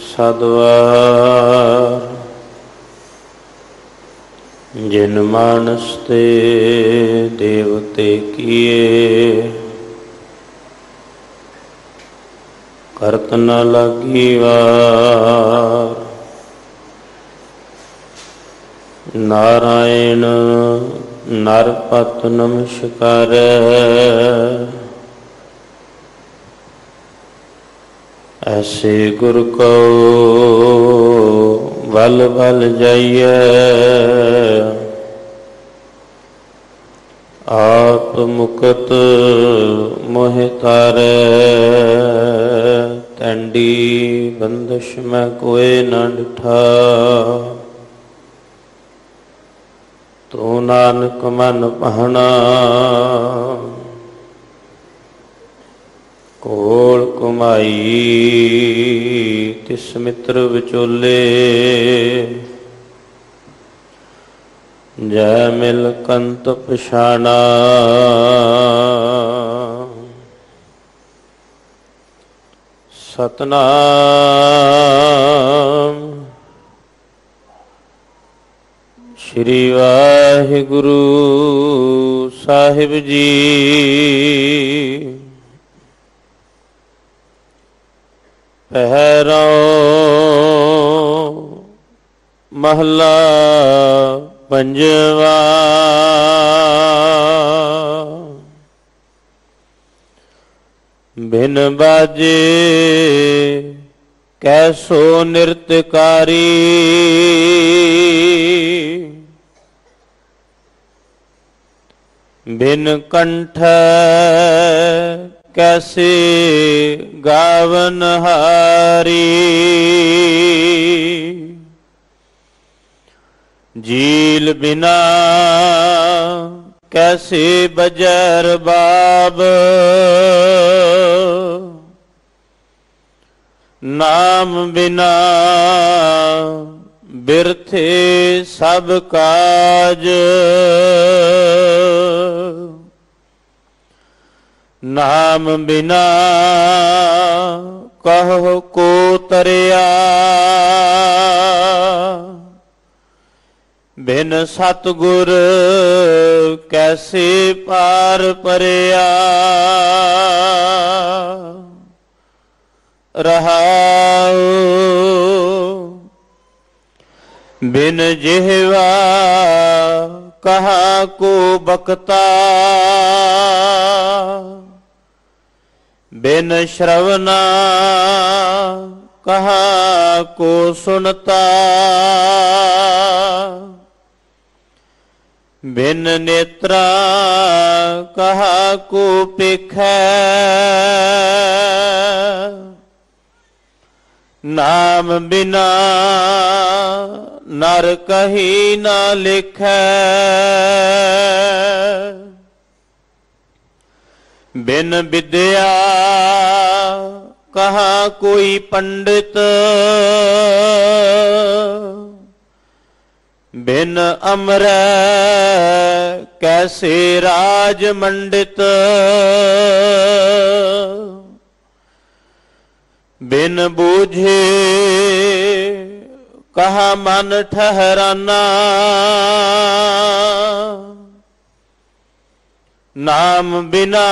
सद्वार जिन मानस ते देवते किए, करत न लगी वार। नारायण नरपत नमस्कार, ऐसे गुर को बल बल जाइए। आप मुकत मोहि तारै, तैंडी बंदिश मैं कोई न डिठा। तू नानक मन पहना, कोल कुमाई तिस मित्र विचोले। जय मिल कंत पछाना, सतनाम श्री वाहिगुरु साहिब जी। पहरों महला पंजवा, बिन बाजे कैसो नृत्यकारी। बिन कंठ कैसे गावन हारी। जील बिना कैसे बजर बाब। नाम बिना बिरथे सब काज। नाम बिना कहो को तरिया। बिन सतगुर कैसे पार परिया। रहाओ बिन जिह्वा कहाँ को बकता। बिन श्रवना कहाँ को सुनता। बिन नेत्रा कहाँ को पेखै। नाम बिना नर कहीं ना लिखै। बिन विद्या कहाँ कोई पंडित। बिन अमर कैसे राज मंडित। बिन बूझे कहाँ मन ठहराना। नाम बिना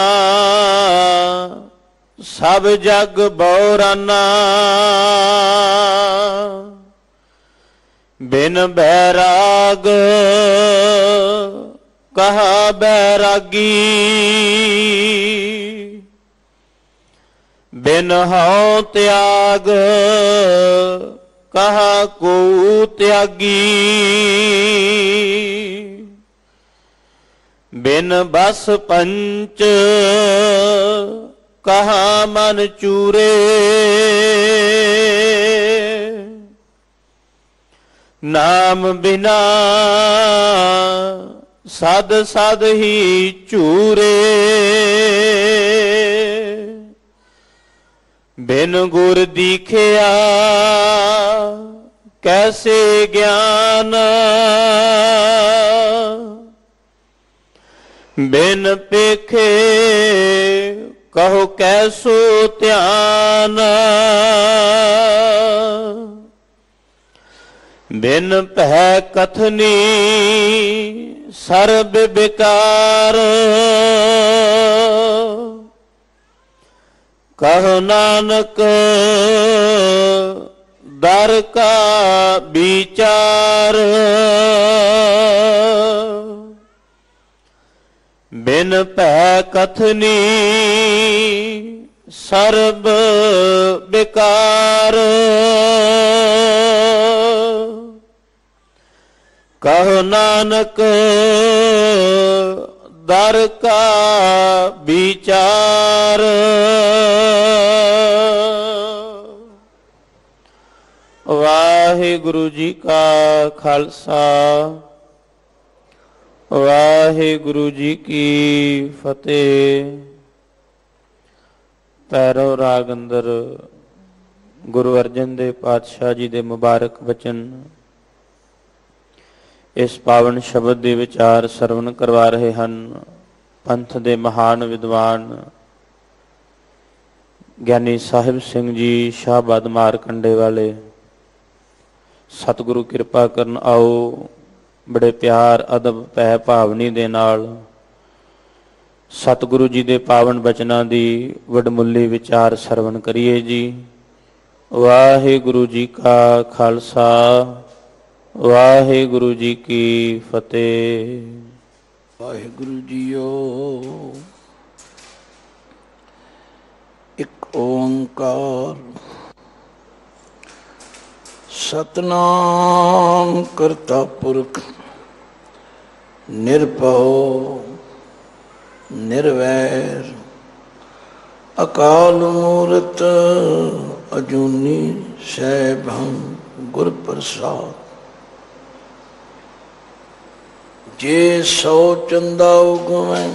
सब जग बौराना। बिन बैराग कहाँ बैरागी। बिन हौ त्याग कहाँ को त्यागी। बिन बस पंच कहाँ मन चूरे। नाम बिना सद सद ही चूरे। बिन गुर दीखिया कैसे ज्ञान। बिन पेखे कहो कैसो ध्यान बिन भय कथनी सर्ब विकार कहो नानक दर का विचार बिन भय कथनी सर्ब विकार कहो नानक दर का विचार। वाहिगुरु जी का खालसा वाहिगुरु जी की फतेह। पैरव राग अंदर गुरु अर्जन देव पातशाह जी दे मुबारक वचन इस पावन शब्द के विचार सरवण करवा रहे हैं। पंथ दे महान विद्वान ज्ञानी साहिब सिंह जी शाहबाद मारकंडे वाले सतगुरु कृपा करन। आओ बड़े प्यार अदब भै भावनी दे नाल सतगुरु जी दे पावन बचनां दी वडमुल्ली विचार सरवण करिए जी। वाहिगुरु जी का खालसा वाहिगुरु जी की फतेह। वाहिगुरु जीओ एक ओंकार सतनाम करता पुरख निरभव निर्वैर अकाल मूरत अजूनी सैभं गुर प्रसाद। जे सौ चंदा उगवे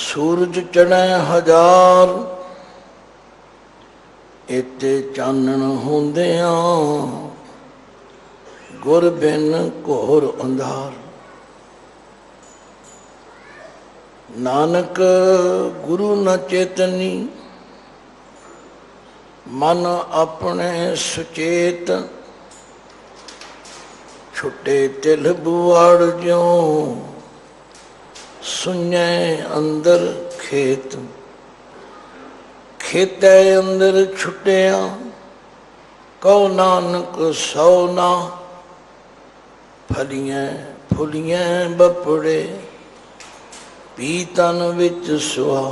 सूरज चढ़े हजार इते चानण होंदियां गुर बिन घोर अंधार। नानक गुरु न चेतनी मन अपने सुचेत छुटे तिल बुआड़ ज्यों सुने अंदर खेत। खेते अंदर छुटिया कहो नानक सौ ना फलियां फुलियां बपड़े पी तन विच सुहा।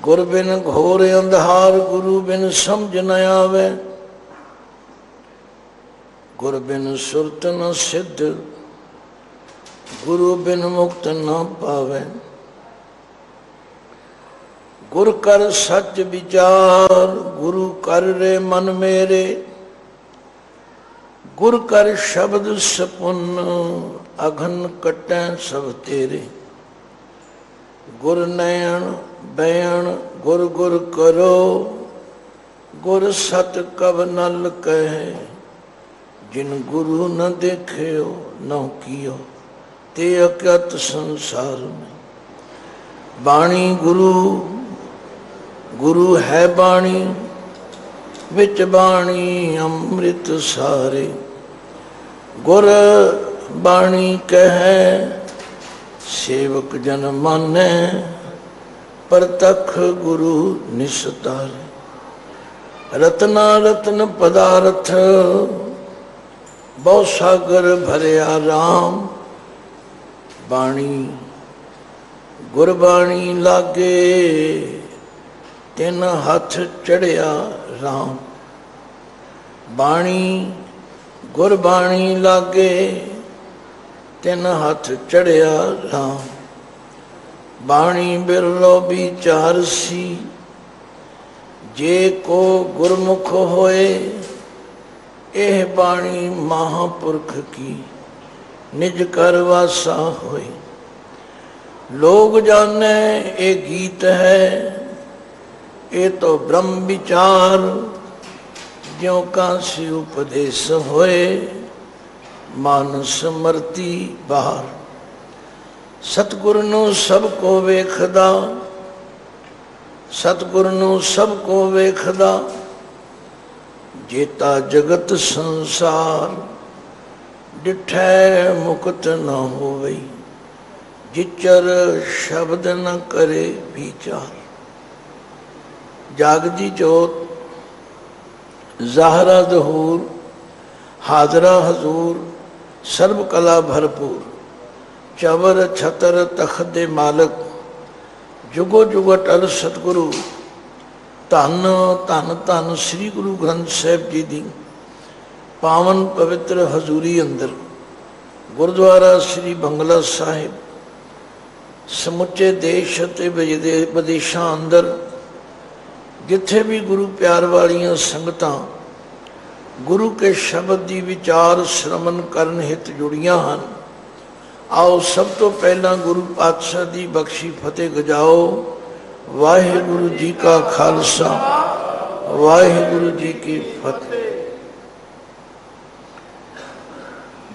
गुर बिन घोर अंधार गुरु बिन समझ न आवे। गुर बिन सुरत न सिद्ध गुरु बिन मुक्त न पावे। गुर कर सच विचार गुरु कर रे मन मेरे। गुर कर शब्द सपुन अघन कटै सब तेरे। गुर नयन बयन गुर गुर करो गुर सत कब नल कहे। जिन गुरु न देखियो न कियो ते अज्ञात संसार में। बाणी गुरु गुरु है बाणी विच बाणी अमृत सारे। गुर बाणी कहे सेवक जन माने परतख गुरु निस्तारे। रत्ना रत्न पदार्थ बहु सागर भरिया राम। बाणी गुरबाणी लागे तिन हाथ चढ़िया राम। बाणी गुरबाणी लागे तिन हाथ चढ़िया राम। बाणी बिरलो विचार सी जे को गुरमुख होए। एह बाणी महापुरख की निज कर वासा होए। लोग जाने ये गीत है ये तो ब्रह्म विचार। ज्यों कांसी उपदेश होए मानस मरती बाहर। सतगुर नु सब को वेखदा, सतगुर नु सब को वेखदा, जेता जगत संसार, डिठै मुक्त न होवई, जिचर शब्द न करे विचार। जागदी जोत ज़ाहरा ज़हूर, हाजरा हजूर, सर्व कला भरपूर, चवर छतर तख्त दे मालक, जुगो जुग अटल सतगुरु। धन धन धन श्री गुरु ग्रंथ साहिब जी दी पावन पवित्र हजूरी अंदर गुरुद्वारा श्री बंगला साहिब, समुचे देश ते विदेशों अंदर जिथे भी गुरु प्यार वालियां संगतां गुरु के शब्द की विचार श्रवण करन हित जुड़ियां हैं। आओ सब तो पहला गुरु पातशाह की बख्शी फतेह गजाओ। वाहिगुरु जी का खालसा, वाहिगुरु जी की फतेह।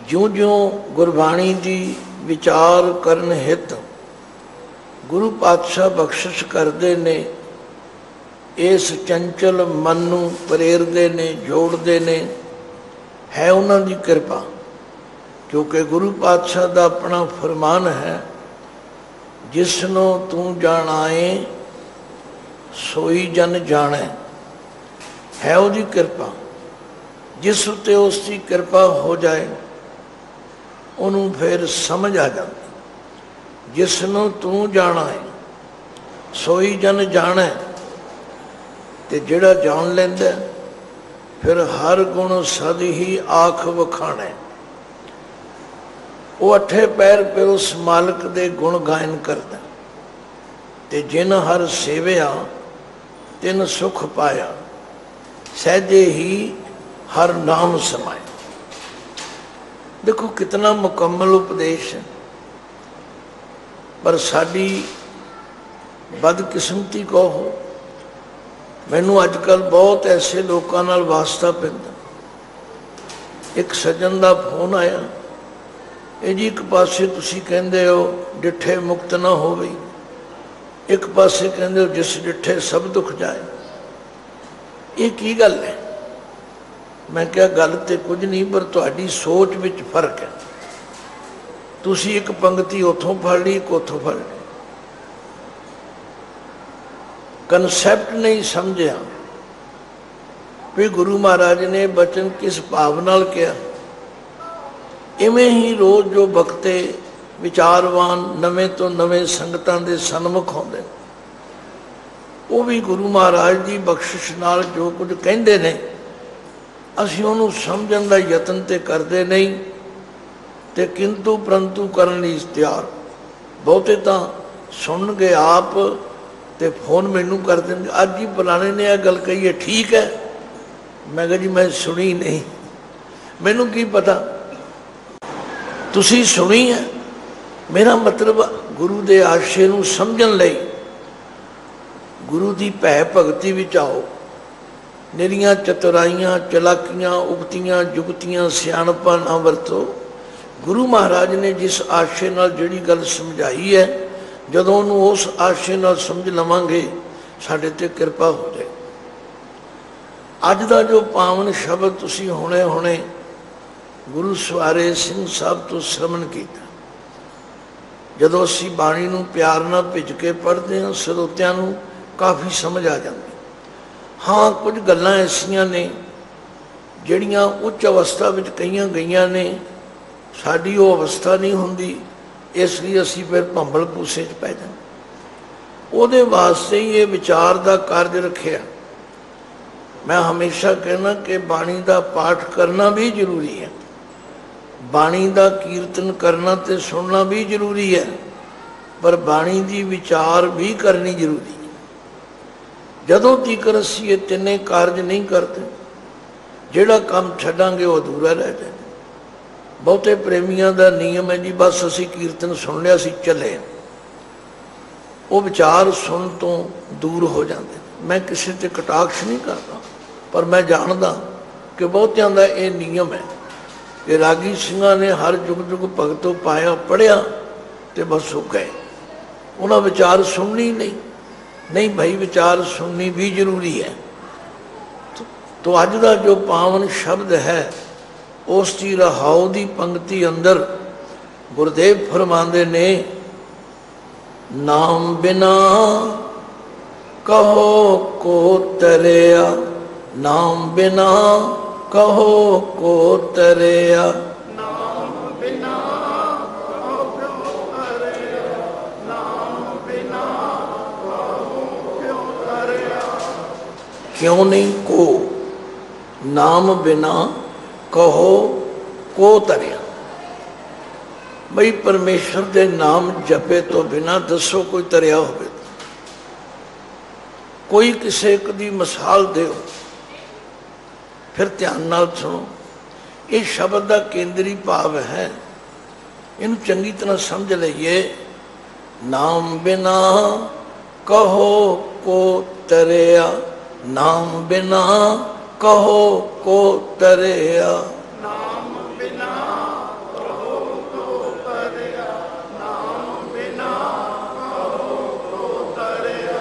ज्यों ज्यों गुरबाणी की विचार करन हित गुरु पातशाह बख्शिश करते ने, इस चंचल मन नूं प्रेरदे ने, जोड़ते ने, है उन्हां दी कृपा। क्योंकि गुरु पातशाह का अपना फरमान है, जिसनों तू जानाए सोई जन जाने। है उसकी कृपा, जिस उत्ते उसकी कृपा हो जाए उन्होंने फिर समझ आ जाती। जिसनों तू जाना है सोई जन जाने, ते जिहड़ा जान लैंदा फिर हर गुण सद ही आख वखाणे। वो अठे पैर पर उस मालिक दे गुण गायन करता, ते जिन हर सेविया तिन सुख पाया, सहजे ही हर नाम समाया। देखो कितना मुकम्मल उपदेश है, पर साडी बदकिस्मती कहो, मैनू अजकल बहुत ऐसे लोगों नाल वास्ता पैंदा। एक सज्जन का फोन आया, ये जी एक पासे तुसी कहंदे हो डिठे मुक्त ना होवे, एक पासे कहंदे हो जिस डिठे सब दुख जाए। ये की गल है? मैं क्या गल तो कुछ नहीं, पर तुहाडी सोच विच फर्क है। तुसी एक पंक्ति उथों फड़ ली, एक उथों फड़ ली, कंसैप्ट नहीं समझिया भी गुरु महाराज ने बचन किस भाव नाल किया। इवें ही रोज जो बखते विचारवान नवें तो नवें संगतां दे सन्मुख होंदे, वो भी गुरु महाराज की बख्शिश नाल जो कुछ कहंदे ने, असीं उहनूं समझण दा यतन ते करदे नहीं, ते किंतु परंतु करन लई तैयार। बहुते तां सुन गए आप ते फोन मैनू कर देंगे, अज ही फलाने ने यह गल कही है, ठीक है। मैं कहा जी मैं सुनी नहीं, मैनू की पता तुसी सुनी है। मेरा मतलब गुरु के आशे नूं समझण लई गुरु की भै भगती विच आओ। निरियां चतुराइयां चलाकियां उगतियां जुगतियां सियाणपां ना वरतो। गुरु महाराज ने जिस आशे नाल जिहड़ी गल समझाई है, जदों उन्होंने उस आशे नाल समझ लवांगे साडे ते कृपा हो जाए। अज दा जो पावन शब्द तुसी हुणे हुणे गुरु सवारे सिंह साहब तो श्रवण किया, जदों असीं बाणी नूं प्यार नाल भिज के पढ़ते हैं, सरोतियां नूं काफ़ी समझ आ जाती। हाँ, कुछ गल्लां ऐसियां ने जिहड़ियां उच्च अवस्था विच कहीआं गईआं ने, साडी वो अवस्था नहीं हुंदी, इसलिए असी फिर भंबल भूसे च पै जाते। उहदे वास्ते ही ये विचार का कार्य रखिया। मैं हमेशा कहना कि बाणी का पाठ करना भी जरूरी है, बाणी का कीर्तन करना तो सुनना भी जरूरी है, पर बाणी की विचार भी करनी जरूरी है। जदों तीकर असीं ये तिने कारज नहीं करते, जिहड़ा काम छड्डांगे वो अधूरा रह जाए। बहुते प्रेमियों का नियम है जी, बस असी कीर्तन सुन लिया असी चले, वो विचार सुन तो दूर हो जाते। मैं किसी से कटाक्ष नहीं करता, पर मैं जानदा कि बहुतियां का यह नियम है कि रागी सिंघां ने हर जुग जुग भगतों पाया पढ़िया तो बस वो गए। उन्हें विचार सुननी नहीं, नहीं भाई विचार सुननी भी जरूरी है। तो अज का जो पावन शब्द है उसकी रहाओ की पंक्ति अंदर गुरुदेव फरमाते ने, नाम बिना कहो को तरिया, नाम बिना कहो को तरिया, नाम बिना कहो क्यों तरिया, नाम बिना कहो क्यों तरिया। क्यों नहीं को, नाम बिना कहो को तरिया। बई परमेश्वर के नाम जपे तो बिना दसो कोई तरिया हो, कोई किसी की मिसाल दो। फिर ध्यान नाल सुनो, ये शब्द का केंद्री भाव है, इन चंगी तरह समझ लीए। नाम बिना कहो को तरिया, नाम बिना कहो को तरिया, नाम बिना कहो को तरिया, नाम बिना कहो को तरिया।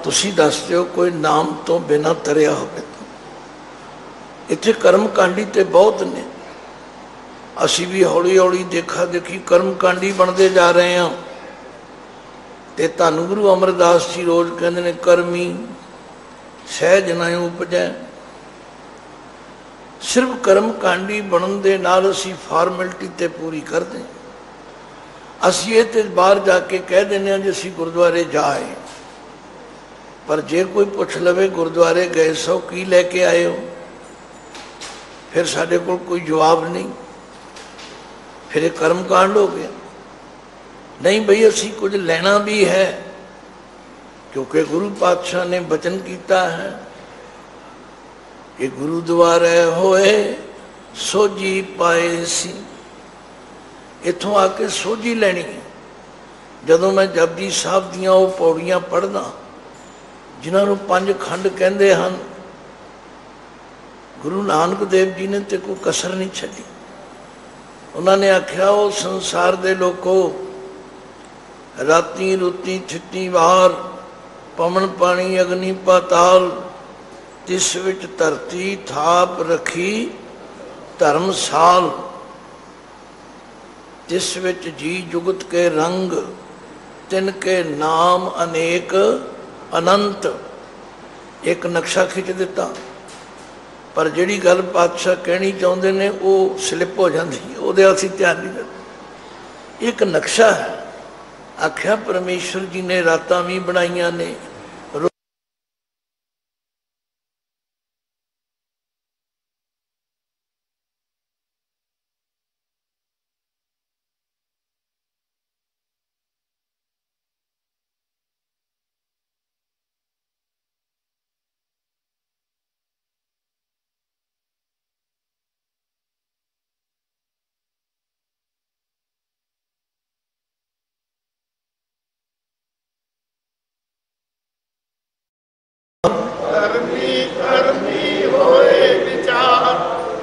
तुसी दस दो कोई नाम तो बिना तरिया हो। इत्थे कर्मकांडी तो बहुत ने, असी भी हौली हौली देखा देखी कर्मकांडी बनते जा रहे हैं। तो धन गुरु अमरदास जी रोज कहते हैं, कर्मी सहज न उपजै। सिर्फ कर्मकांडी बनने दे नाल असी फॉर्मैलिटी ते पूरी करते, असी ये ते बाहर जाके कह देने जी असी गुरुद्वारे जाए, पर जे कोई पुछ लवे गुरुद्वारे गए सो की लैके आए हो, फिर साढ़े को कोई जवाब नहीं, फिर एक कर्मकांड हो गया। नहीं भाई असी कुछ लेना भी है, क्योंकि गुरु पातशाह ने वचन किया है कि गुरुद्वारे होए सोझी पाए सी। इथों आके सोझी लैनी है। जदों मैं जपजी साहब दियां वो पौड़ियां पढ़दा, जिन्होंने 5 खंड कहते हैं, गुरु नानक देव जी ने तो कोई कसर नहीं छड़ी। उन्होंने आख्या, वो संसार दे लोगो, राती रुती छिट्टी वार, पवन पानी अग्नि पाताल, तिस विच धरती थाप रखी धर्मसाल, तिस विच जी जुगत के रंग, तिनके नाम अनेक अनंत। एक नक्शा खिंच दिता, पर जिहड़ी गल पातशाह कहनी चाहते ने वो स्लिप हो जाती, उहदे असीं ध्यान नहीं देते। एक नक्शा है, आख्या परमेश्वर जी ने रातां भी बनाईयां ने, कर्मी कर्मी होए विचार,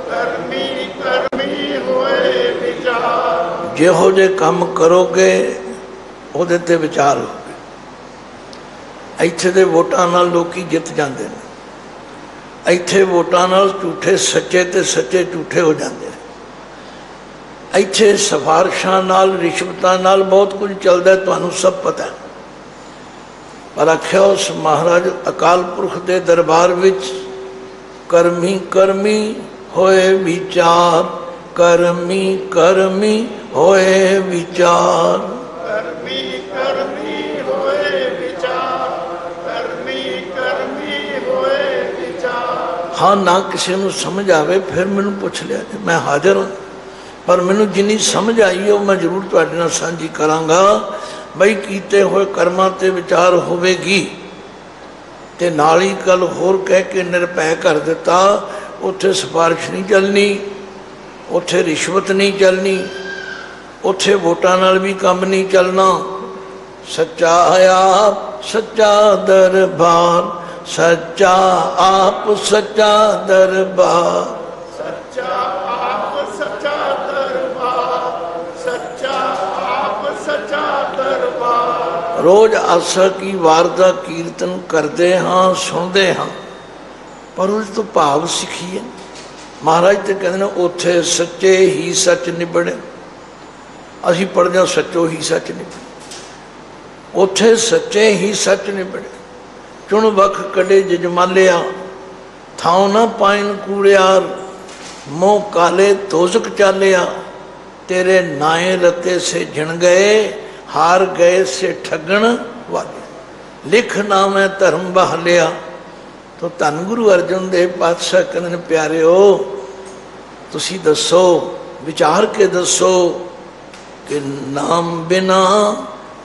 कर्मी कर्मी होए विचार। जिहो जे काम करोगे ਉਹਦੇ ਤੇ ਵਿਚਾਰ ਹੋਵੇ। ਇੱਥੇ ਦੇ ਵੋਟਾਂ ਨਾਲ ਲੋਕੀ ਜਿੱਤ ਜਾਂਦੇ ਨੇ, ਇੱਥੇ ਵੋਟਾਂ ਨਾਲ ਝੂਠੇ ਸੱਚੇ ਤੇ ਸੱਚੇ ਝੂਠੇ ਹੋ ਜਾਂਦੇ ਨੇ। ਇੱਥੇ ਸਿਫਾਰਿਸ਼ਾਂ ਨਾਲ ਰਿਸ਼ਵਤਾਂ ਨਾਲ ਬਹੁਤ ਕੁਝ ਚੱਲਦਾ, ਤੁਹਾਨੂੰ ਸਭ ਪਤਾ। पर आख्या उस महाराज अकाल पुरख के दरबार विच करमी करमी होए विचार, करमी करमी होए विचार, कर्मी कर्मी होए विचार, कर्मी कर्मी होए विचार। हाँ ना किसी को समझ आवे फिर मैनू पुछ लिया, मैं हाजिर हूँ, पर मैनू जिन्नी समझ आई है मैं जरूर तुहाडे नाल सांझी करांगा। बई कीते हुए कर्मां ते विचार होवेगी। ते नाल ही गल होर कह के निरभै कर दिता, उत्थे सिफारिश नहीं चलनी, उत्थे रिश्वत नहीं चलनी, उत्थे वोटां नाल भी काम नहीं चलना। सच्चा आप सच्चा दरबार, सच्चा आप सच्चा दरबार, सच्चा आप सच्चा दरबार, सच्चा आप सच्चा रोज आसा की वार का कीर्तन करते हाँ सुनते हाँ, पर उस तो भाव सीखीए। महाराज तो कहते हैं उथे सच्चे ही सच निबड़े, असी पढ़ते हैं सच्चो ही सच निबड़े। उथे सच्चे ही सच निबड़े, चुन वख कड़े जजमालिया, थाव ना पाइन कूड़ियार, मोह काले तोजक चालिया, तेरे नाए रते से झिण गए, हार गए से ठगण वाले। लिख नाम है धर्म बहालिया। तो धन गुरु अर्जन देव पातशाह कहते प्यारे हो, तुसी दसो, विचार के दसो कि नाम बिना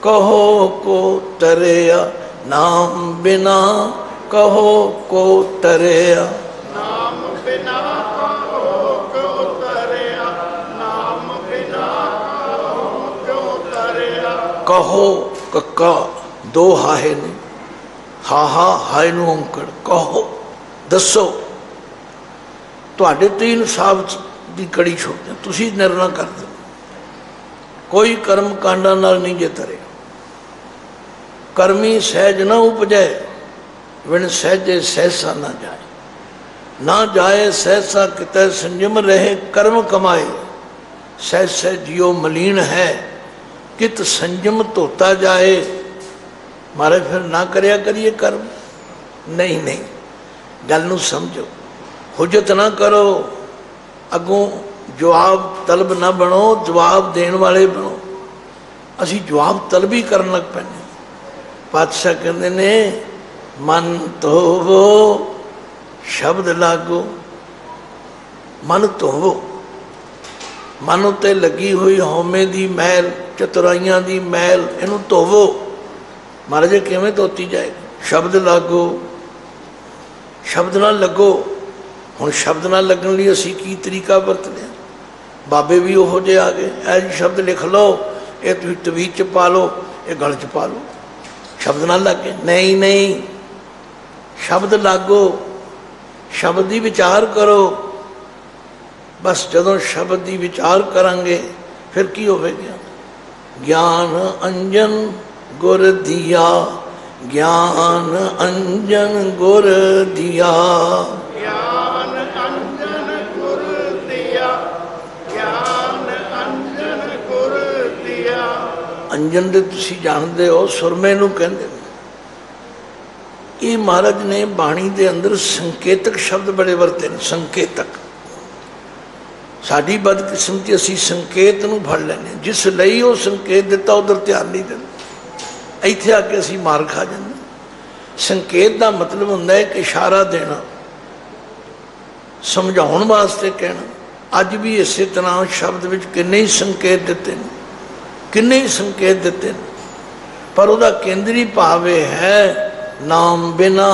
कहो को तरेया, नाम बिना कहो को तरेया, नाम बिना कहो क्यों तरेया, नाम बिना कहो क्यों तरेया। कहो कक्का दो हाहे ने, हा हा हाय नू अंकड़, कहो दसो। तुहाडे ते इंसाफ दी कड़ी छोड़ दे, तुसी निर्णय कर दो। कोई कर्म कांडा नाल नहीं जे तरे, कर्मी सहज ना उपजे, विण सहजे सहसा ना जाए। ना जाए सहसा कितै संयम रहे, कर्म कमाए सह सह जियो मलीन है, कित संयम धोता जाए। मारे फिर ना करया करिए कर्म, नहीं नहीं, गल नूं समझो, हुज्जत ना करो, अगों जवाब तलब ना बनो, जवाब देने वाले बनो। असी जवाब तलब ही करन लग पैने। पातशाह कहते ने मन धोवो शब्द लागो, मन धोवो। मन उत्ते लगी हुई हौमे दी मैल, चतुराइयां दी मैल, इनू धोवो। महाराज किवें धोती जाएगी? शब्द लागो, शब्द ना लगो। हुण शब्द ना लगन लई असीं की तरीका वरतदे हां? बाबे भी उहो जे आ गए, ऐ जी शब्द लिख लो, ये तुसीं तवीत च पा लो, ये गल च पा लो, शब्द ना लगे। नहीं नहीं, शब्द लागो, शब्द दी विचार करो। बस जदों शब्द दी विचार करांगे फिर की होवेगा? ज्ञान अंजन गुर दिया, ज्ञान अंजन गुर दिया, ज्ञान अंजन गुर दिया, ज्ञान अंजन गुर दिया। अंजन दे तुसी जानदे हो सुरमे नूं कहंदे ने। ये महाराज ने बाणी दे अंदर संकेतक शब्द बड़े वरते ने। संकेतक साडी बदकिस्मती, असी संकेत नूं फड़ लैने, जिस लई वो संकेत दिता उधर ध्यान नहीं देंदे, इत्थे आके असी मार खा जांदे। संकेत का मतलब हुंदा है कि इशारा देना, समझाउण वास्ते कहना। अज भी इसे तरह शब्द विच किन्ने ही संकेत दिते ने, किन्ने ही संकेत दिते ने, पर उहदा केंद्री भाव है नाम बिना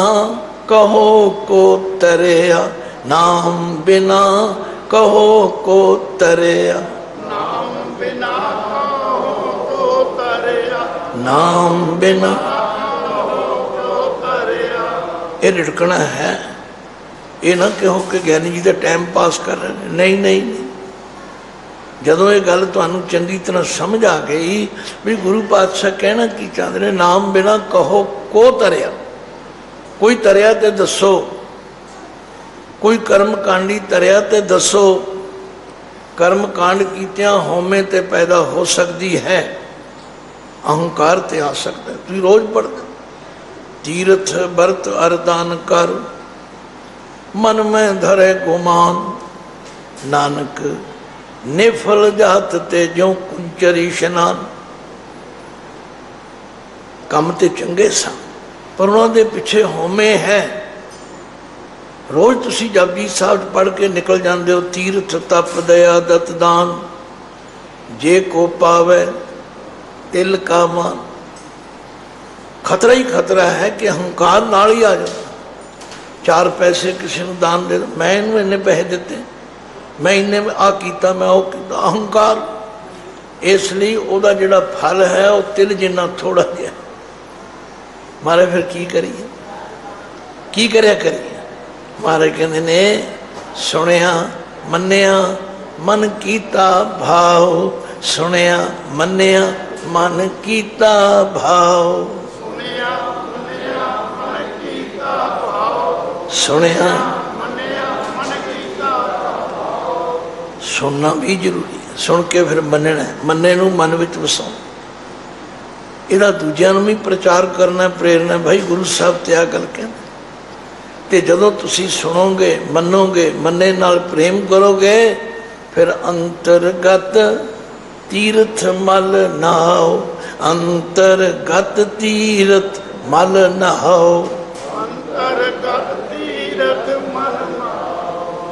कहो को तरेया, नाम बिना कहो को तरेया, नाम बिना कहो को तरेया, नाम बिना को तरेया। ये रिड़कना है। ये ना कहो कि ज्ञानी जी का टाइम पास कर रहे हैं। नहीं नहीं नहीं, जदों ये गल तुहानू चंगी तरह समझ आ गई भी गुरु पातशाह कहना की चाहते हैं, नाम बिना कहो को तरिया। कोई तरिया ते दसो, कोई कर्म कांडी तरिया ते दसो। कर्म कांड कीतियां होमे ते पैदा हो सकती है, अहंकार ते आ सकता है। तुम रोज पढ़ते तीर्थ बरत अरदान कर, मन में धरे गुमान, नानक निफल जात ते जो कुंचरी स्नान। कम ते चंगे सन पर उन्होंने पिछे होमे है। रोज तुसी जपजी साहब पढ़ के निकल जाते हो। तीर्थ तप दया दत दान, जे को पावे तिल का मान। खतरा ही खतरा है कि अहंकार नाल ही आ जाता। चार पैसे किसी को दान दे दो, मैं इन्हें इन्ने पैसे दिते, मैं इन्हें आ कीता, मैं वो कीता। अहंकार। इसलिए उसका जिहड़ा फल है वो तिल जिन्ना थोड़ा जिहा। मारे फिर की करिए, की करया करिए। महाराज कहते ने सुनिया मन्निया मन कीता भाव, सुनिया मन्निया मन कीता भाव, ਸੁਣਿਆ ਮੰਨਿਆ ਮਨ ਕੀਤਾ ਭਾਉ, सुनिया ਮੰਨਿਆ ਮਨ ਕੀਤਾ सुनना भी जरूरी है, सुन के फिर मनना, मन्ने नूं मन विच वसाओ। ਇਹਦਾ ਦੂਜਿਆਂ ਨੂੰ ਵੀ ਪ੍ਰਚਾਰ ਕਰਨਾ, ਪ੍ਰੇਰਨਾ। ਭਾਈ ਗੁਰੂ ਸਾਹਿਬ ਤੇ ਆ ਗੱਲ ਕਹਿੰਦੇ। ਤੇ ਜਦੋਂ ਤੁਸੀਂ ਸੁਣੋਗੇ, ਮੰਨੋਗੇ, ਮੰਨੇ ਨਾਲ ਪ੍ਰੇਮ ਕਰੋਗੇ, ਫਿਰ ਅੰਤਰਗਤ ਤੀਰਥ ਮਲ ਨਹਾਓ, ਅੰਤਰਗਤ ਤੀਰਥ ਮਲ ਨਹਾਓ, ਅੰਤਰਗਤ ਤੀਰਥ ਮਨ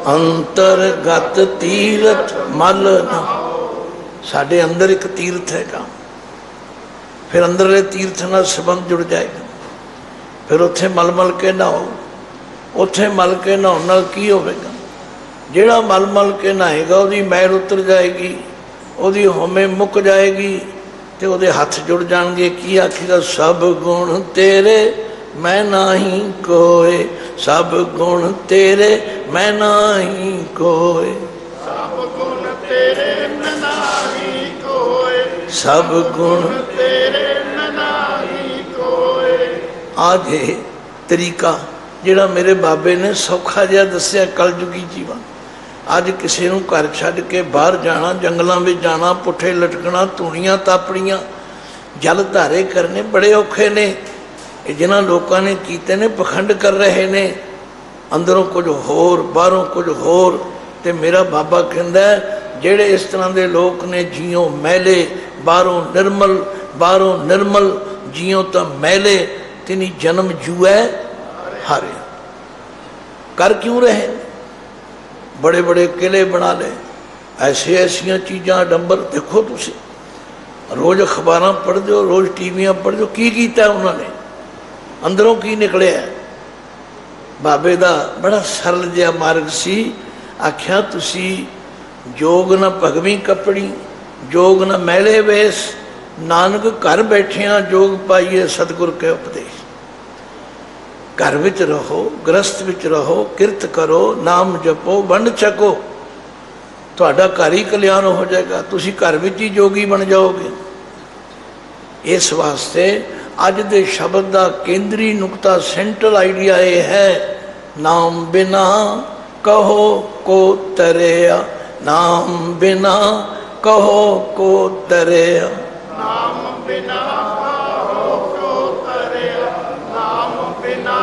ਅੰਤਰਗਤ ਤੀਰਥ ਮਲ ਨਹਾਓ। ਸਾਡੇ ਅੰਦਰ ਇੱਕ ਤੀਰਥ ਹੈਗਾ, ਫਿਰ ਅੰਦਰਲੇ ਤੀਰਥ ਨਾਲ ਸੰਬੰਧ ਜੁੜ ਜਾਏਗਾ। ਫਿਰ ਉੱਥੇ ਮਲ ਮਲ ਕੇ ਨਹਾਓ। ਉੱਥੇ ਮਲ ਕੇ ਨਹਾਉਣ ਨਾਲ ਕੀ ਹੋਵੇਗਾ? ਜਿਹੜਾ ਮਲ ਮਲ ਕੇ ਨਹਾਏਗਾ ਉਹਦੀ ਮੈਲ ਉਤਰ ਜਾਏਗੀ, ਉਹਦੀ ਹਉਮੈ ਮੁੱਕ ਜਾਏਗੀ, ਤੇ ਉਹਦੇ ਹੱਥ ਜੁੜ ਜਾਣਗੇ। ਕੀ ਆਖੀਦਾ? ਸਭ ਗੁਣ ਤੇਰੇ ਮੈਂ ਨਾਹੀ ਕੋਏ, ਸਭ ਗੁਣ ਤੇਰੇ ਮੈਂ ਨਾਹੀ ਕੋਏ, ਸਭ ਗੁਣ ਤੇਰੇ ਨਾਹੀ ਕੋਏ, ਸਭ ਗੁਣ ਤੇਰੇ ਨਾਹੀ ਕੋਏ। ਆ ਜੇ ਤਰੀਕਾ ਜਿਹੜਾ ਮੇਰੇ ਬਾਬੇ ਨੇ ਸੌਖਾ ਜਿਹਾ ਦੱਸਿਆ ਕਲਯੁਗੀ ਜੀਵਨ। ਅੱਜ ਕਿਸੇ ਨੂੰ ਘਰ ਛੱਡ ਕੇ ਬਾਹਰ ਜਾਣਾ, ਜੰਗਲਾਂ ਵਿੱਚ ਜਾਣਾ, ਪੁੱਠੇ ਲਟਕਣਾ, ਧੂਣੀਆਂ ਤਾਪੜੀਆਂ, ਜਲ ਧਾਰੇ ਕਰਨੇ ਬੜੇ ਔਖੇ ਨੇ। ਇਹ ਜਿਨ੍ਹਾਂ ਲੋਕਾਂ ਨੇ ਕੀਤੇ ਨੇ ਪਖੰਡ ਕਰ ਰਹੇ ਨੇ, ਅੰਦਰੋਂ ਕੁਝ ਹੋਰ ਬਾਹਰੋਂ ਕੁਝ ਹੋਰ। ਤੇ ਮੇਰਾ ਬਾਬਾ ਕਹਿੰਦਾ ਜਿਹੜੇ ਇਸ ਤਰ੍ਹਾਂ ਦੇ ਲੋਕ ਨੇ, ਜੀਓ ਮੈਲੇ ਬਾਹਰੋਂ ਨਿਰਮਲ, ਬਾਹਰੋਂ ਨਿਰਮਲ ਜੀਓ ਤਾਂ ਮੈਲੇ, ਤਿਨੀ ਜਨਮ ਜੂਐ ਹਾਰੇ। कर क्यों रहे? बड़े बड़े किले बना ले, ऐसे ऐसिया चीज़ां डंबर। देखो तुसी रोज़ अखबारां पढ़ दो, रोज़ टीवियां पढ़ दो, की कीता उन्होंने, अंदरों की निकलिया। बाबे दा बड़ा सरल जिहा मार्ग सी। आख्या तुसी जोग न भगवी कपड़ी, जोग न मैले वेस, नानक घर बैठिया जोग पाइए सतगुर के उपदेश। घर विच रहो, गृहस्थ विच रहो, किरत करो, नाम जपो, वंड छको, तुहाडा घर ही कल्याण हो जाएगा। तुसी घर विच ही जोगी बन जाओगे। इस वास्ते अज दे शब्द का केंद्री नुकता, सेंट्रल आइडिया ये है, नाम बिना कहो को तरेया, नाम बिना कहो को तरेया, नाम बिना कहो को तरेया, नाम बिना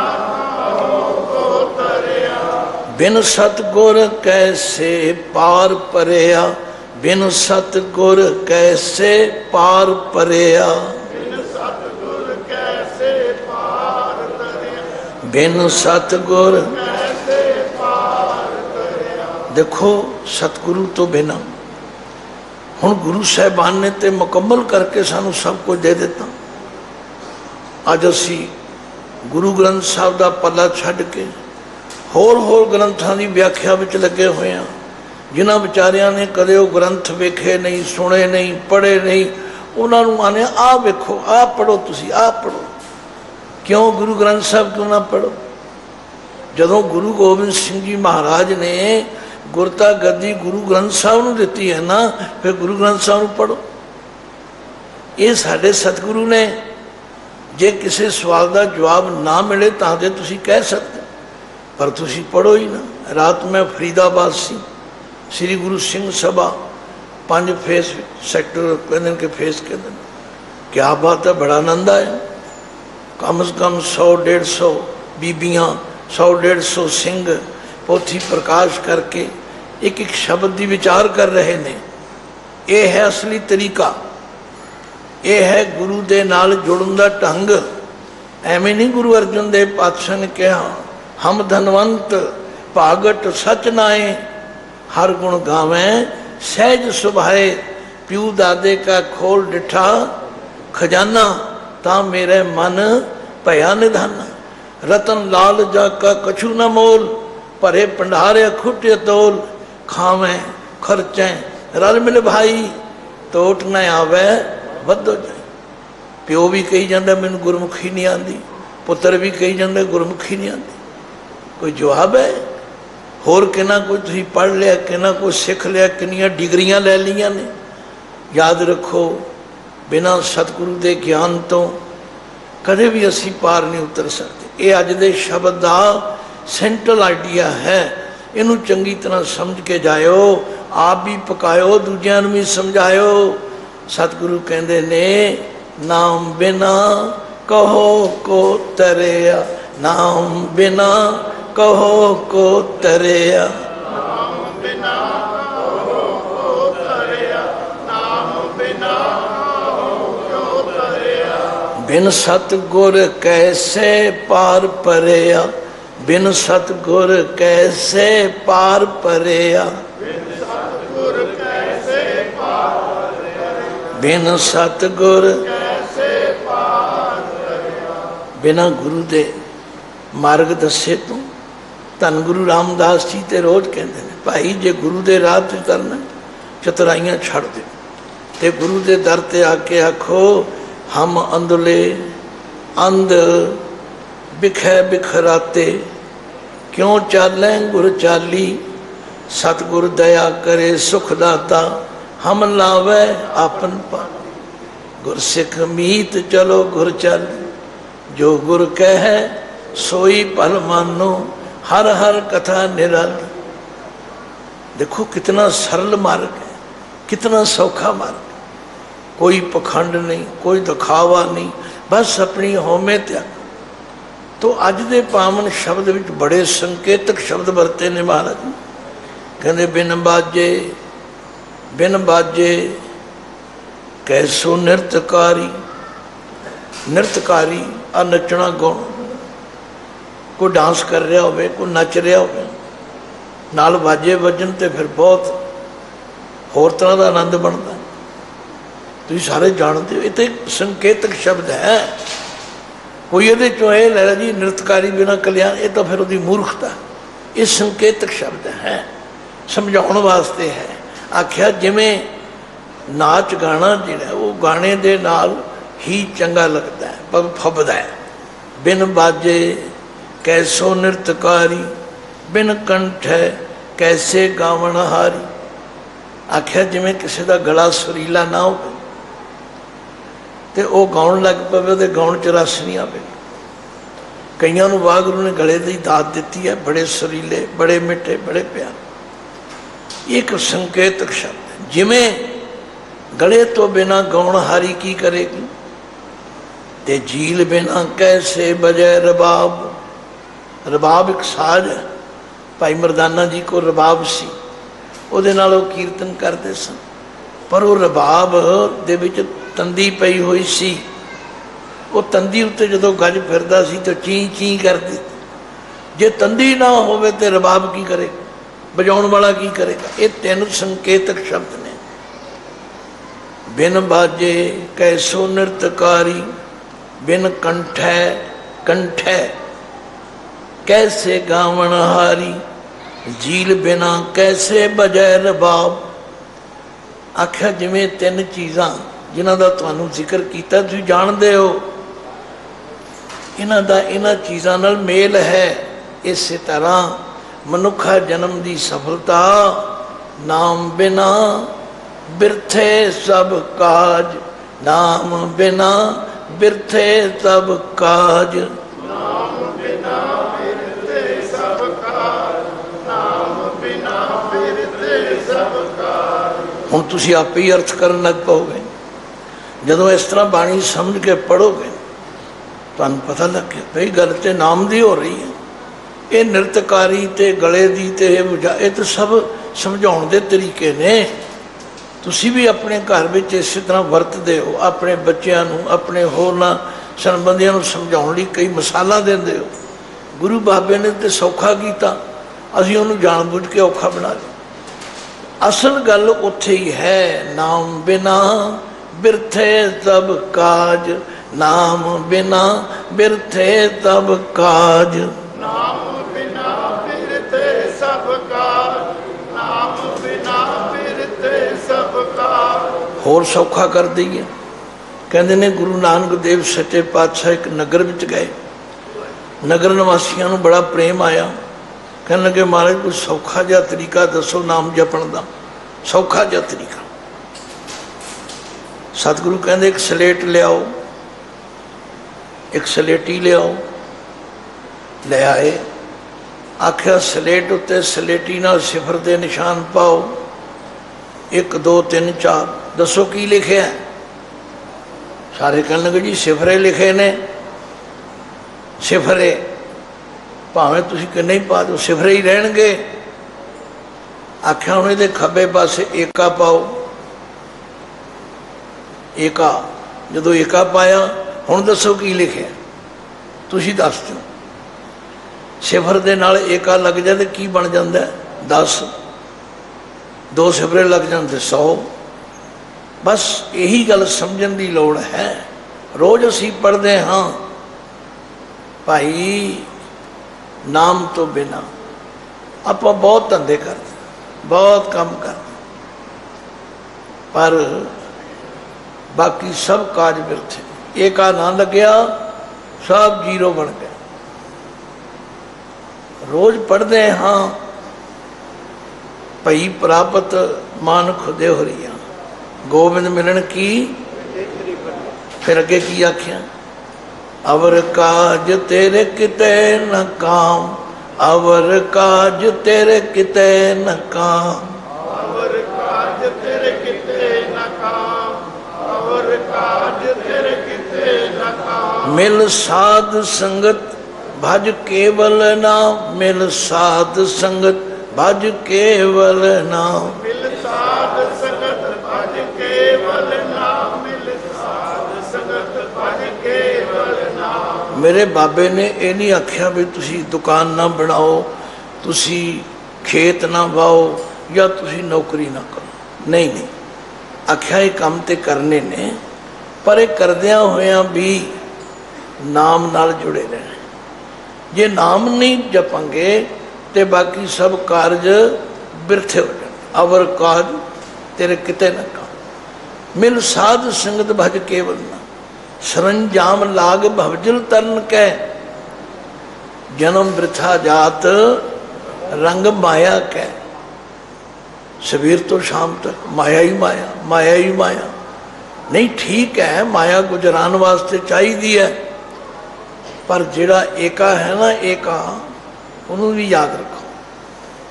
कहो को तरेया। बिन सतगुर कैसे पार परेया, बिन सतगुर कैसे पार परेया, बिन सतगुर कैसे पार तरेया, बिन सतगुर। कैसे पार तरेया। देखो सतगुरु तो बिना हुण गुरु साहिबान ने तो मुकम्मल करके सानू सब कुछ दे दिता। अज असी गुरु ग्रंथ साहब का पल्ला छड्ड के होर होर ग्रंथां की व्याख्या विच लगे हुए हैं। जिन्हां विचारियां ने कदे वो ग्रंथ वेखे नहीं, सुने नहीं, पढ़े नहीं, उन्होंने आने आ वेखो, आ पढ़ो, तुसी आ पढ़ो। क्यों गुरु ग्रंथ साहब क्यों ना पढ़ो? जदों गुरु गोबिंद सिंह जी महाराज ने गुरता गद्दी गुरु ग्रंथ साहब नूं दित्ती है ना, फिर गुरु ग्रंथ साहब नूं पढ़ो। ये साडे सतगुरु ने, जे किसी सवाल का जवाब ना मिले तां ते तुसीं कह सकते, पर तुसीं पढ़ो ही ना। रात मैं फरीदाबाद सी, श्री गुरु सिंह सभा 5 फेस सैक्टर कहते के फेस कहते, क्या बात है, बड़ा आनंद आया। कम से कम 100-150 बीबियाँ, 100-150 सिंह पोथी प्रकाश करके एक एक शब्द की विचार कर रहे ने। ये है असली तरीका, ये है गुरु दे नाल जुड़न दा ढंग। एवें नहीं गुरु अर्जन देव पातशाह ने कहा, हम धनवंत भागट सच नाए, हर गुण गावें सहज सुभाए, प्यू दादे का खोल डिठा खजाना, ता मेरे मन भया निधाना। रतन लाल जा का कछु न मोल, भरे भंडारे खुटे तोल, खावें खर्चें रल मिल भाई, टोट न आवे वधो जाए। प्यो भी कही जाता मैनू गुरमुखी नहीं आती, पुत्र भी कही जाता गुरमुखी नहीं आती। कोई जवाब है? होर किना कोई तुसीं पढ़ लिया, किना कोई सीख लिया, किनियां डिग्रियां ले लिया ने। याद रखो बिना सतगुरु के ज्ञान तो कदे भी असी पार नहीं उतर सकते। ये अज दे शब्द का सेंट्रल आइडिया है। इनू चंगी तरह समझ के जायो, आप भी पकायो, दूजिया भी समझायो। सतगुरु कहते ने नाम बिना कहो को तरिया, नाम बिना कहो को तरिया, नाम बिना कहो को तरिया, नाम बिना कहो को तरिया। बिन सतगुर कैसे पार परिया, बिन सतगुर कैसे पार परिया, बिन सतगुर कैसे पार परिया, बिन सतगुर कैसे पार परिया। बिना गुरु दे मार्ग दसे तो धन गुरु रामदास जी ते रोज कहते हैं भाई जे गुरु दे राह ते चलना चतुराइयां छड़ दे ते गुरु दे दर ते आके आखो हम अंधले अंध बिखै बिखराते क्यों चालें गुर चाली, सतगुर दया करे सुख दाता हम लावे आपन पा। गुर सिख मीत चलो गुर चल, जो गुर कह सोई पल मानो, हर हर कथा निराली। देखो कितना सरल मार्ग है, कितना सौखा मार्ग है। कोई पखंड नहीं, कोई दिखावा नहीं, बस अपनी होमे त्याग। तो अज दे पावन शब्द विच बड़े संकेतक शब्द वरते ने महाराज। कहते बिन बाजे कैसो नृतकारी, नृतकारी आ नचना गुण। कोई डांस कर रहा हो, कोई नच रहा हो, नाल बाजे बजन तो फिर बहुत होर तरह का आनंद बनता। तुम सारे जानते हो, ये तो एक संकेतक शब्द है। कोई ये चो ये लै जी नृतकारी बिना कल्याण, ये तो फिर वो मूर्खता। ये संकेतक शब्द है, समझाने वास्ते है। आख्या जिमें नाच गाना जिहड़ा वो गाने दे नाल ही चंगा लगता है, पर फबदा है। बिन बाजे कैसो नृतकारी, बिन कंठ है कैसे गावण हारी। आख्या जिमें किसी का गला सुरीला ना हो तो वह गाउन लग पवे तो गाउन च रस नहीं आवे। कईयां नूं वाहगुरू ने गले की दात दी है, बड़े सुरीले, बड़े मिठे, बड़े प्यारे। एक संकेतक शब्द है। जिमें गले तो बिना गाउन हारी की करेगी, ते झील बिना कैसे बजे रबाब। रबाब एक साज है, भाई मरदाना जी को रबाब सी, उहदे नाल ओह कीर्तन करते सन। पर वो रबाब दे विच तंदी पई हुई सी, वो तंदी उत्ते जदों गज फिरदा सी तो ची ची करदी। जे तंदी ना होवे ते रबाब की करे, बजाउण वाला की करेगा। ये तीन संकेतक शब्द ने। बिन बाजे कैसो नृतकारी, बिन कंठै कंठै कैसे गावण हारी, झील बिना कैसे बजै रबाब। आख्या जिमें तीन चीज़ां जिन्हां दा तुहानूं जिक्र कीता तुसीं जाणदे हो, इन्हां दा इन्हां चीज़ां नाल मेल है। इस तरह मनुखा जन्म की सफलता नाम बिना बिरथे सब काज, नाम बिना बिरथे सब काज। नाम बिना बिरथे सब काज, नाम बिना बिरथे सब काज। हुण तुसीं आपे ही अर्थ करन लग पाओगे। जदों इस तरह बाणी समझ के पढ़ोगे तुहानूं पता लग गया भाई गल ते नाम दी हो रही है। ये नृतकारी ते गले दी ते ये तो सब समझाउण दे तरीके ने। तुसीं भी अपने घर में इस तरह वरतदे हो, अपने बच्चों नूं, अपने होरनां संबंधियों नूं समझाउण लई कई मिसालां दिंदे हो। गुरु बाबे ने तो सौखा कीता, असीं उहनूं जाण-बुझ के औखा बना लिया। असल गल उत्थे ही है, नाम बिना बिरथे सब काज, नाम बिना बिरथे सब काज। नाम बिना बिरथे सब काज, नाम बिना बिरथे सब काज। होर सौखा कर दईए। कहते ने गुरु नानक देव सच्चे पातशाह एक नगर में गए, नगर निवासियों को बड़ा प्रेम आया। कहने लगे महाराज कोई सौखा जिहा तरीका दसो नाम जपण का, सौखा जिहा तरीका। सतगुरु कहते एक सलेट लियाओ, एक सलेटी लियाओ। ले आए। आख्या सलेट उत्ते सलेटी नाल सिफर दे निशान पाओ, 1 2 3 4। दसो की लिखे है? सारे कहने लगे जी सिफरे लिखे ने, सिफरे भावें तुसीं किन्ने ही पा दो सिफरे ही रहणगे। आख्या हुण इहदे खब्बे पासे एका पाओ, एका। जदों एका पाया हुण दसो की लिखे? तुसीं दस दो। सिफर दे नाल एका लग जाए तो की बन जाता है? 10। 2 सिफरे लग जाते 100। बस यही गल समझण की लोड़ है। रोज़ असीं पढ़ते हाँ भाई नाम तो बिना आप बहुत धंधे करते, बहुत काम करते, पर बाकी सब काज बिरथे। एका ना लग्या सब जीरो बन गया। रोज पढ़ते हाँ भई प्राप्त मानख देहरिया गोबिंद मिलन की। फिर अगे की आख्या? अवर काज तेरे किते न काम, अवर काज तेरे किते न काम, अवर काज तेरे किते न काम, अवर काज तेरे किते न काम। मिल साध संगत भज केवल नाम, मिल साध संगत भज केवल नाम। मिल साध संगत भज केवल नाम, मिल साध संगत भज केवल नाम। मेरे बाबे ने ये नहीं आख्या भी तुसी दुकान ना बनाओ, तुसी खेत ना वाओ या तुसी नौकरी ना करो। नहीं नहीं, आख्या ये काम ते करने ने, पर ये करदिया होया भी नाम नाल जुड़े रहना। जे नाम नहीं जपांगे तो बाकी सब कारज बिरथे हो जाए। अवर काज तेरे किते न काम, मिल साध संगत भज केवल ना। सरंजाम लाग भवजल तरन कै, जन्म वृथा जात रंग माया कै। सवेर तो शाम तक माया ही माया, माया ही माया। नहीं ठीक है, माया गुजरान वास्ते चाहिए है, पर जिहड़ा एका है ना, एका उन्होंने भी याद रखो।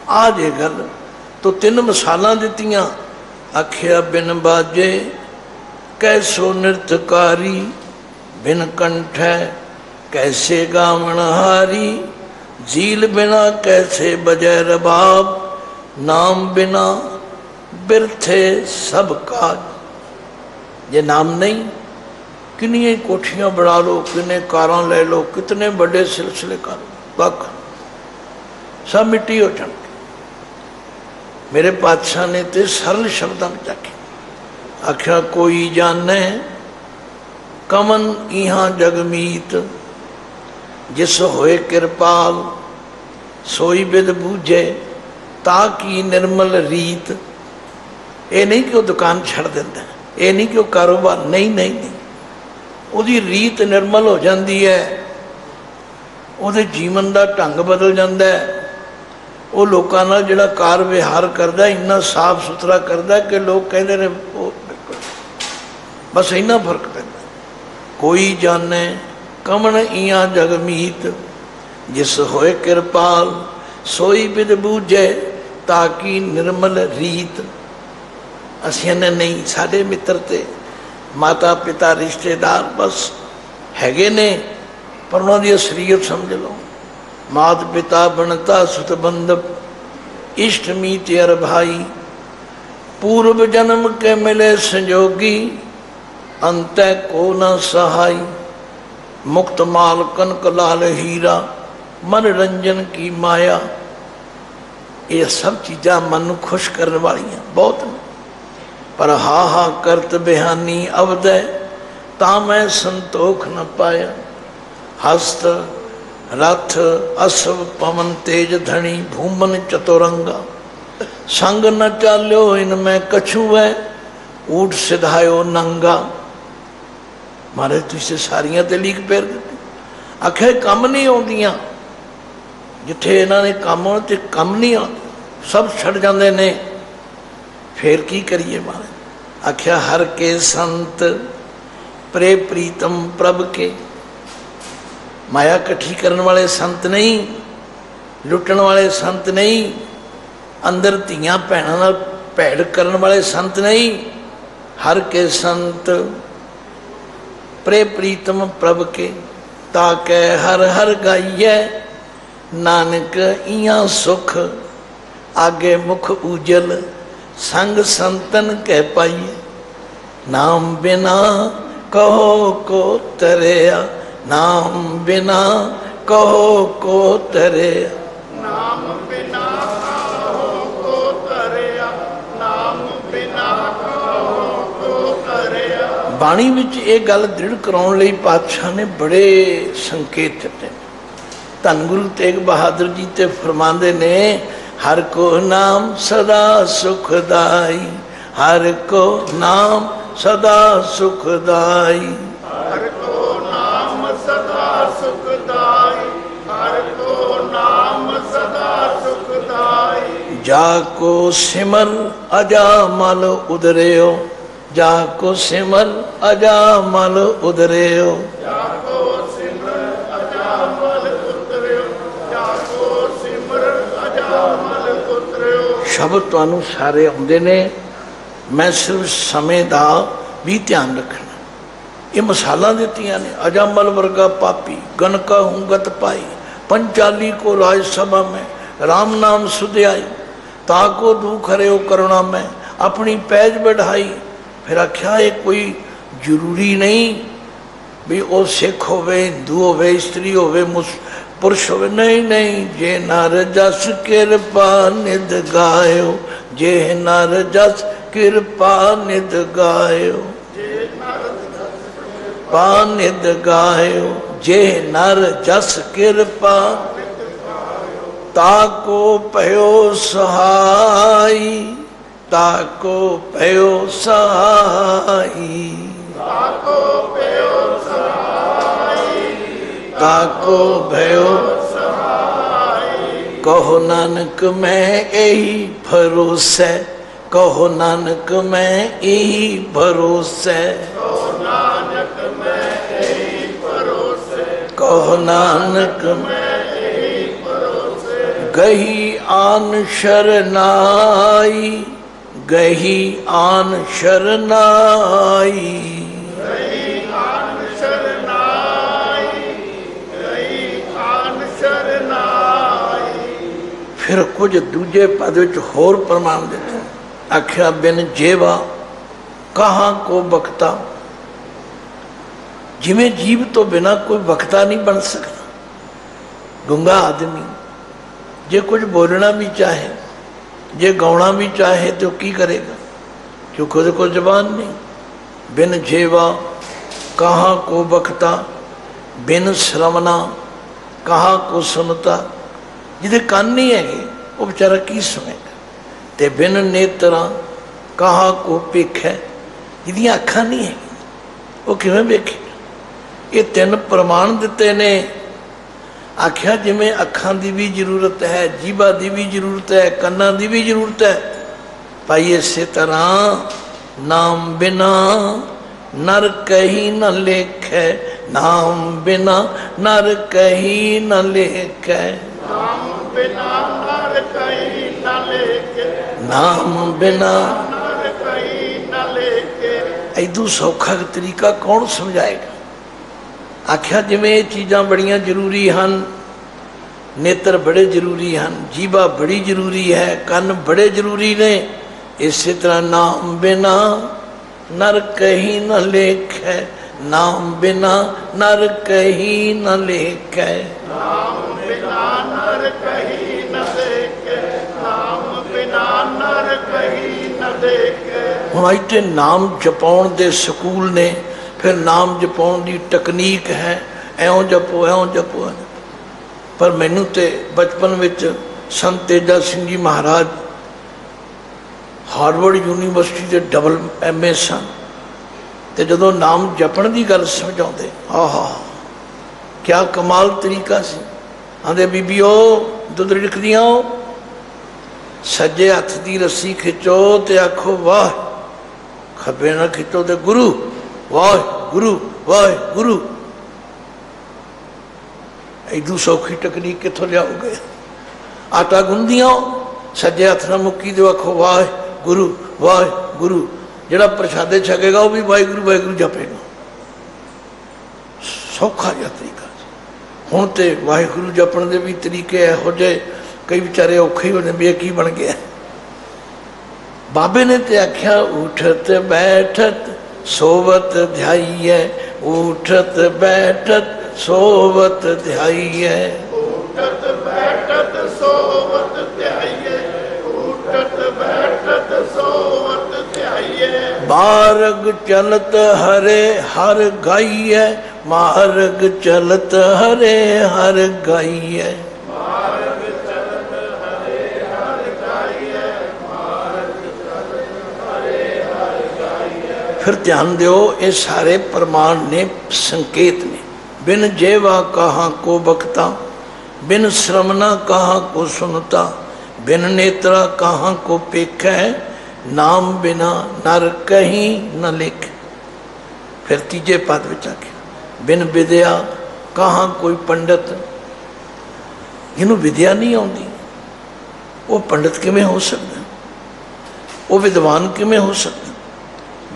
आ जे गल तो 3 मिसालां दित्तियां। आख्या बिन बाजे कैसो नृतकारी, बिन कंठ कैसे गावण हारी, झील बिना कैसे बजै रबाब, नाम बिना बिरथे सब काज। जे नाम नहीं, कितनी कोठियां बना लो, कितने कारां ले लो, कितने बड़े सिलसिले कर लो, कख सब मिट्टी हो जाएंगे। मेरे पातशाह ने तो सरल शब्दों में आख्या, आख्या कोई जाने कमन इहाँ जगमीत, जिस होए कृपाल सोई बिद बूझे ताकि निर्मल रीत। ये नहीं कि वो दुकान छड़ देता, ये नहीं कि वो कारोबार, नहीं नहीं नहीं, ਉਹਦੀ ਰੀਤ निर्मल हो जाती है, ਉਹਦੇ जीवन का ढंग बदल जाता है। वो लोगों नाल जिहड़ा कार विहार करता इन्ना साफ सुथरा करता कि लोग कहते ने बस इन्ना फर्क पैंदा। कोई जाने कमन इयां जगमीत, जिस होए कृपाल सोई बिद बूझे ताकि निर्मल रीत। असीं नहीं, साडे मित्र ते माता पिता रिश्तेदार बस हैगे ने, पर उन्होंने असलीयत समझ लो। मात पिता बनता सुत बंधप, इष्ट मीत अर भाई, पूर्व जन्म के मिले संजोगी, अंत को न सहाय। मुक्त माल कनक लाल हीरा, मन रंजन की माया। ये सब चीज़ां मन को खुश करने वाली बहुत ने, पर हा हा करत बिहानी अवदय, ता मैं संतोख न पाया। हस्त रथ अश्व पवन तेज धनी, भूमन चतुरंगा, संग न चाल्यो इनमें कछु है, ऊट सिधायो नंगा। महाराज तुझे सारियां ते लीक पेर दित्ती। आखे कम नहीं आउंदियां, जिथे इन्होंने काम आउण ते कम नहीं आउंदे, सब छड़ जांदे ने। फिर की करिए महाराज? आख्या हर के संत प्रे प्रीतम प्रभ के। माया इकट्ठी करने वाले संत नहीं, लुटन वाले संत नहीं, अंदर धियां भैणां नाल भैड़ करने वाले संत नहीं। हर के संत प्रे प्रीतम प्रभ के, ताकै हर हर गाइए नानक इया सुख। आगे मुख उजल संग संतन कह पाइए। नाम बिना कहो को तरेया, नाम बिना कहो को तरेया। नाम बिना कहो को तरेया, नाम बिना कहो को तरेया। बाणी विच ये गल दृढ़ कराउण लई पातशाह ने बड़े संकेत दिते। धन गुरु तेग बहादुर जी ते फरमांदे ने, हर को नाम सदा सुखदाई, हर को नाम सदा सुखदाई। हर को नाम सदा सुखदाई, हर को नाम सदा सुखदाई। जाको सिमर अजामल उदरेयो, जाको सिमर अजामल उदरेयो। जाको सिमर अजामल उतरियो, जाको सिमर अजामल उतरियो। शब्द तुहानू सारे आउंदे ने, मैं सिर्फ समय का भी ध्यान रखना। ये मिसालां दित्तियां ने। अजामल वर्गा पापी गनका हुंगत पाई, पंचाली को राजसभा में राम नाम सुध्याई। ताको दुख हरियो करुणा में अपनी पैज बढ़ाई। फिर आख्या ये कोई जरूरी नहीं भी वो सिख होवे, हिंदू होवे, स्त्री होवे, पुरुष होवे, नहीं नहीं। जे नर जस कृपा निध गायो, जे नर जस कृपा निध गायो, पा निध गायो। जे नर जस कृपा ताको पयो सहाई, ताको पयो सहाई, ताको पयो सहाई, ताको भयो सहाई। कहो नानक मैं यही भरोसे, कहो नानक मैं यही भरोसे, नानक मैं यही भरोसे, कहो नानक मैं यही भरोसे। गही आन शरनाई, गही आन शरनाई। गई आन शरनाई, गई आन शरनाई। फिर कुछ दूजे पद विच होर प्रमाण देते। आख्या बिन जेवा कहाँ को बख्ता। जिमें जीव तो बिना कोई बख्ता नहीं बन सकता। गूंगा आदमी जे कुछ बोलना भी चाहे, जे गाना भी चाहे तो की करेगा, क्यों खुद को जबान नहीं। बिन जेवा कहाँ को बख्ता, बिन श्रवना कहाँ को सुनता। जिदे कान नहीं है वो बेचारा की सुनेगा। ते बिन नेत्रा कहाँ को पिख है, जिदियां अखां नहीं है वो किवें वेखेगा। ये तीन प्रमाण दिते ने। आख्या जिमें अखां की भी जरूरत है, जीभा की भी जरूरत है, कन्ना की भी जरूरत है, भाई इसे तरह नाम बिना नर कहीं न लेखे, नाम बिना नर कहीं न लेखे, नाम बिना नर कहीं न लेके, नाम बिना नर कहीं न लेके। ऐदू सौखा तरीका कौन समझाएगा। आख्या जिमें ये चीज़ां बड़ियां जरूरी हैं, नेत्र बड़े जरूरी हैं, जीभा बड़ी जरूरी है, कन्न बड़े जरूरी ने, इसी तरह नाम बिना नर कहीं न लेख है, नाम बिना नर कहीं न लेख है। नाम बिना नर कहीं न लेके, नाम बिना नर कहीं न लेके। हुण इत्थे नाम जपाउण दे सकूल ने, फिर नाम जपाउण दी तकनीक है, एवं जपो एवं जपो। पर मैनू तो बचपन विच संत तेजा सिंह जी महाराज हार्वर्ड यूनीवर्सिटी के डबल MA सन, तो जदों नाम जपण की गल समझाते, आहा क्या कमाल तरीका सी। आंदे बीबीओ दुध रिड़कदियां सज्जे हथ की रस्सी खिंचो तो आखो वाह, खब्बे नाल खिच्चो तो गुरु वाहिगुरु वाहिगुरु। इदू सौखी तकनीक कितों लियाओगे? आटा गुंदिया सज्जे हथ नाल मुक्की दो, आखो वाहिगुरु वाहिगुरु। जिहड़ा प्रसादे छकेगा वह भी वाहिगुरु वाहिगुरु जपेगा। सौखा जिहा तरीका। हुण तो वाहिगुरु जपण के भी तरीके इहो जे, कई बेचारे औखे ही होने भी की बन गया। बाबे ने तो आख्या उठत बैठत सोवत ध्याईए, उठत बैठत सोवत ध्याईए, उठत बैठत सोवत ध्याईए, उठत बैठत सोवत ध्याईए। मार्ग चलत हरे हर गाइए, मार्ग चलत हरे हर गाइए, मार्ग चलत हरे हर गाइए, मार्ग चलत हरे हर गाइए। फिर ध्यान दो, ये सारे प्रमाण ने, संकेत ने। बिन जेवा कहाँ को बकता, बिन श्रवना कहाँ को सुनता, बिन नेत्रा कहाँ को पेख है, नाम बिना नर कहीं न लिख। फिर तीजे पद विच आके बिन विद्या कहाँ कोई पंडित, जिन्हों विद्या नहीं आती वो पंडित किमें हो सकता, वो विद्वान किमें हो सकता।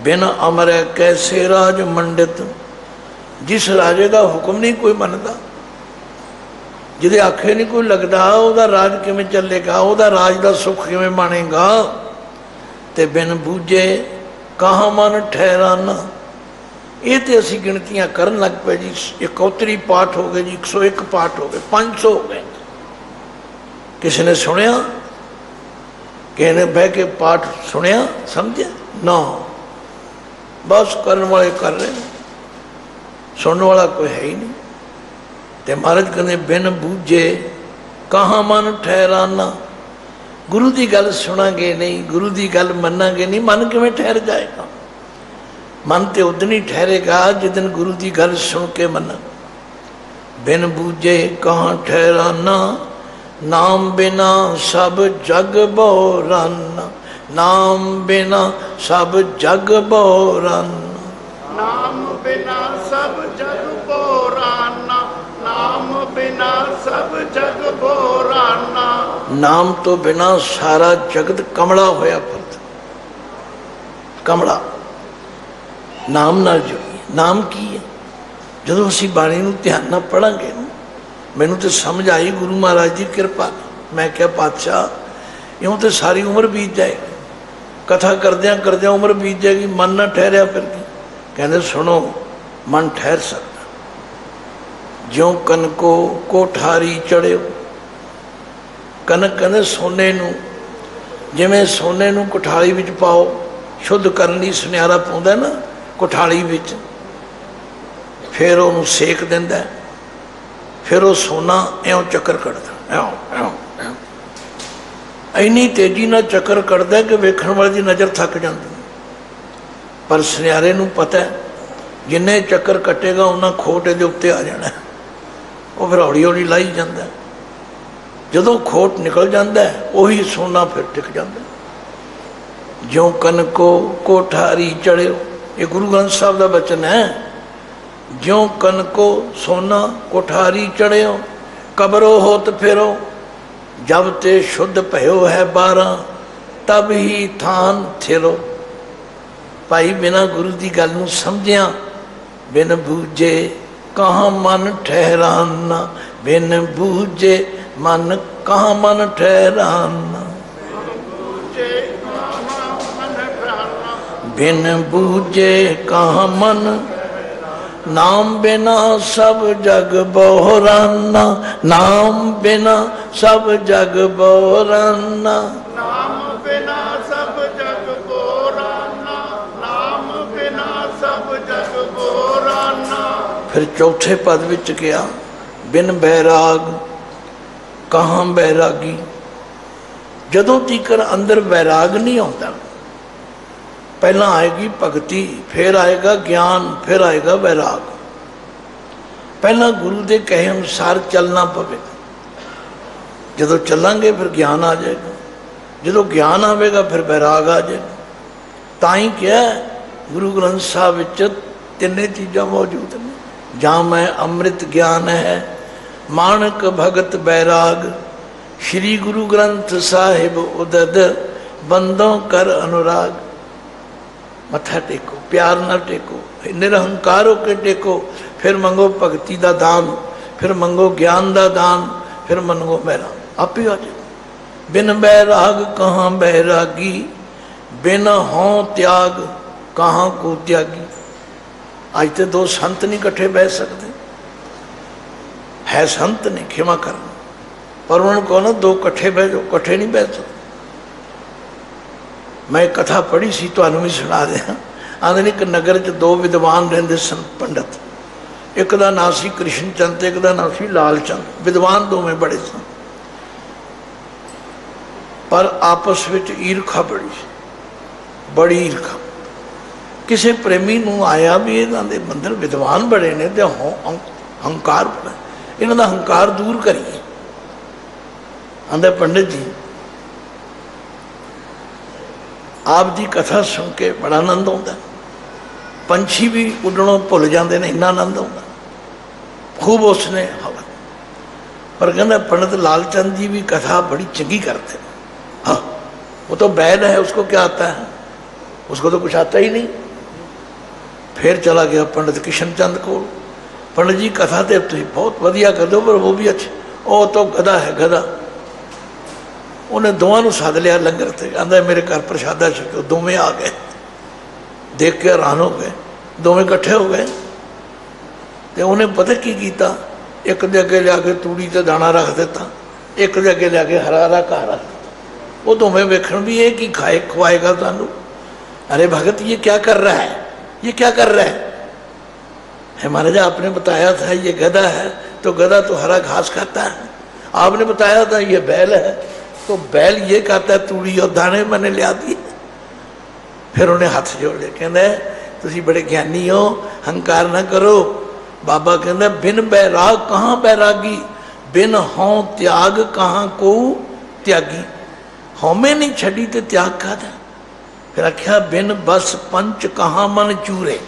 बिन अमरै कैसे राज मंडित, जिस राजे का हुक्म नहीं कोई मनता, जिदे आखे नहीं कोई लगता, वह राज किमें चलेगा, वह राज का सुख किमें मानेगा। ते बिन बूझे कहाँ मन ठहराना। ये तो असी गिनतियां करन लग पे जी। 71 पाठ हो गए जी, 101 पाठ हो गए, 500 हो गए। किसी ने सुनिया, किसी ने बह के पाठ सुनिया समझे ना, बस करने वाले कर रहे, सुनने वाला कोई है ही नहीं। ते महाराज कहते बिन बूझे कहाँ मन ठहराना। गुरु की गल सुनांगे नहीं, गुरु की गल मनांगे नहीं, मन किवें ठहर जाएगा? मन तो उदन ही ठहरेगा जिदन गुरु की गल सुन के मना। बिन बूझे कहाँ ठहराना, नाम बिना सब जग बोराना, नाम बिना सब जग बोराना, नाम बिना सब जग बोराना, नाम बिना सब जग बोराना। नाम तो बिना सारा जगत कमला होया फिरदा। कमला नाम नाल जुड़ी। नाम की है? जो असी बाणी नूं ध्यान नाल पढ़ांगे, मैनूं तो समझ आई गुरु महाराज की कृपा। मैं क्या पातशाह इउं तो सारी उम्र बीत जाएगी, कथा करद्या करद्या उम्र बीत जाएगी, मन ना ठहरिया फिर की। कहते सुनो, मन ठहर सकता। ज्यों कनको कोठारी चढ़ियो, कनक कहते सोने नूं, जिवें सोने नूं कोठारी विच पाओ, शुद्ध करन लई सुनियारा पाउंदा ना कोठाली विच, फिर उहनूं सेक दिंदा, फिर वो सोना इउं चक्कर कटदा, इउं इउं इउं इन्नी तेजी नाल चक्कर कटदा कि वेखण वाले दी नज़र थक जाती। पर सुनियारे नूं पता है जिन्ने चक्कर कटेगा उन्ना खोट इहदे उत्ते आ जाना, वो फिर हौली हौली लाई जाता। जदों खोट निकल जाता है उही सोना फिर टिक जाता। ज्यों कनको कोठारी चढ़ियो, ये गुरु ग्रंथ साहब का बचन है। ज्यों कनको सोना कोठारी चढ़ियो, कबरो होत फिरो, जब ते शुद्ध भयो है 12, तब ही थान थिरो। भाई बिना गुरु की गल नूं समझिया, बिन बूझे कहाँ मन ठहराना, बिन बूझे मन कहाँ मन ठहराना, बिन बूझे कहाँ मन, नाम बिना सब जग बोराना, नाम बिना सब जग बोराना, नाम बिना सब जग बोराना, नाम बिना सब जग बोराना। फिर चौथे पद विच गया बिन बैराग कहाँ बैरागी। जदों तीकर अंदर बैराग नहीं आता, पहला आएगी भगती, फिर आएगा ज्ञान, फिर आएगा बैराग। पहला गुरु के कहे अनुसार चलना पवेगा, जदों चलांगे फिर ज्ञान आ जाएगा, जदों ज्ञान आएगा फिर बैराग आ जाएगा। ताई क्या गुरु ग्रंथ साहब विच तिन्ने चीज़ां मौजूद ने। जहाँ मैं अमृत ज्ञान है, मानक भगत बैराग, श्री गुरु ग्रंथ साहिब उदद, बंदों कर अनुराग। मत्था टेको, प्यार ना टेको, निरहंकार होकर टेको, फिर मंगो भगती का दान, फिर मंगो ज्ञान का दान, फिर मंगो बैराग, आप ही आ जाए। बिन बैराग कहाँ बैरागी, बिन हों त्याग कहाँ को त्यागी। आज तो दो संत नहीं इकट्ठे बैठ सकते, है संत ने क्षमा करना, पर उन्होंने कहा ना दो इकट्ठे बह जाओ, इकट्ठे नहीं बैठ सकते। मैं कथा पढ़ी सी, तुहानू भी सुना दिया। आंदे एक नगर च दो विद्वान रहंदे सन पंडित, एक का नाम सी कृष्ण चंद, एक का नाम सी लाल चंद। विद्वान दोवें बड़े सन, पर आपस में ईर्खा बड़ी सी, बड़ी ईर्खा। किसी प्रेमी नूं आया भी इन्हां दे मंदिर विद्वान बड़े ने ते हंकार बड़ा, इन्हां दा हंकार दूर करिए। आंदे पंडित जी आप दी कथा सुन के बड़ा आनंद आता, पंछी भी उड़नों भुल जाते हैं, इन्ना आनंद आता। खूब उसने हवा, पर कहना पंडित लालचंद जी भी कथा बड़ी चंगी करते। हाँ, वो तो बैल है, उसको क्या आता है, उसको तो कुछ आता ही नहीं। फिर चला गया पंडित किशनचंद को, पंडित जी कथा तो तुम बहुत वधिया कर दो, पर वो भी अच्छे, वो तो गधा है गधा। उन्हें दोवां सद लिया लंगर से, आंदा मेरे घर प्रसादा छको। दोवें आ गए, देख के हैरान हो गए, दोवें इकट्ठे हो गए। तो उन्हें पता की किया, एक दे अगे लिया के तूड़ी ते दाना रख दिता, एक दे अगे लिया के हरा हरा घा रख दिता। वो दोवें वेखण भी ये की खाए खुआएगा सानू। अरे भगत ये क्या कर रहा है, ये क्या कर रहा है महाराज आपने बताया था ये गधा है, तो गधा तो हरा घास खाता है। आपने बताया था ये बैल है, तो बैल ये कहता है तूड़ी और दाने मैंने लिया दिए। फिर उन्हें हाथ जोड़ लिया, कहते तुसी बड़े ज्ञानी हो, हंकार ना करो। बाबा कहते बिन बैराग कहाँ बैरागी, बिन हों त्याग कहाँ को त्यागी। हौमे नहीं छड़ी तो त्याग कहता। फिर आख्या बिन बस पंच कहाँ मन चूरे,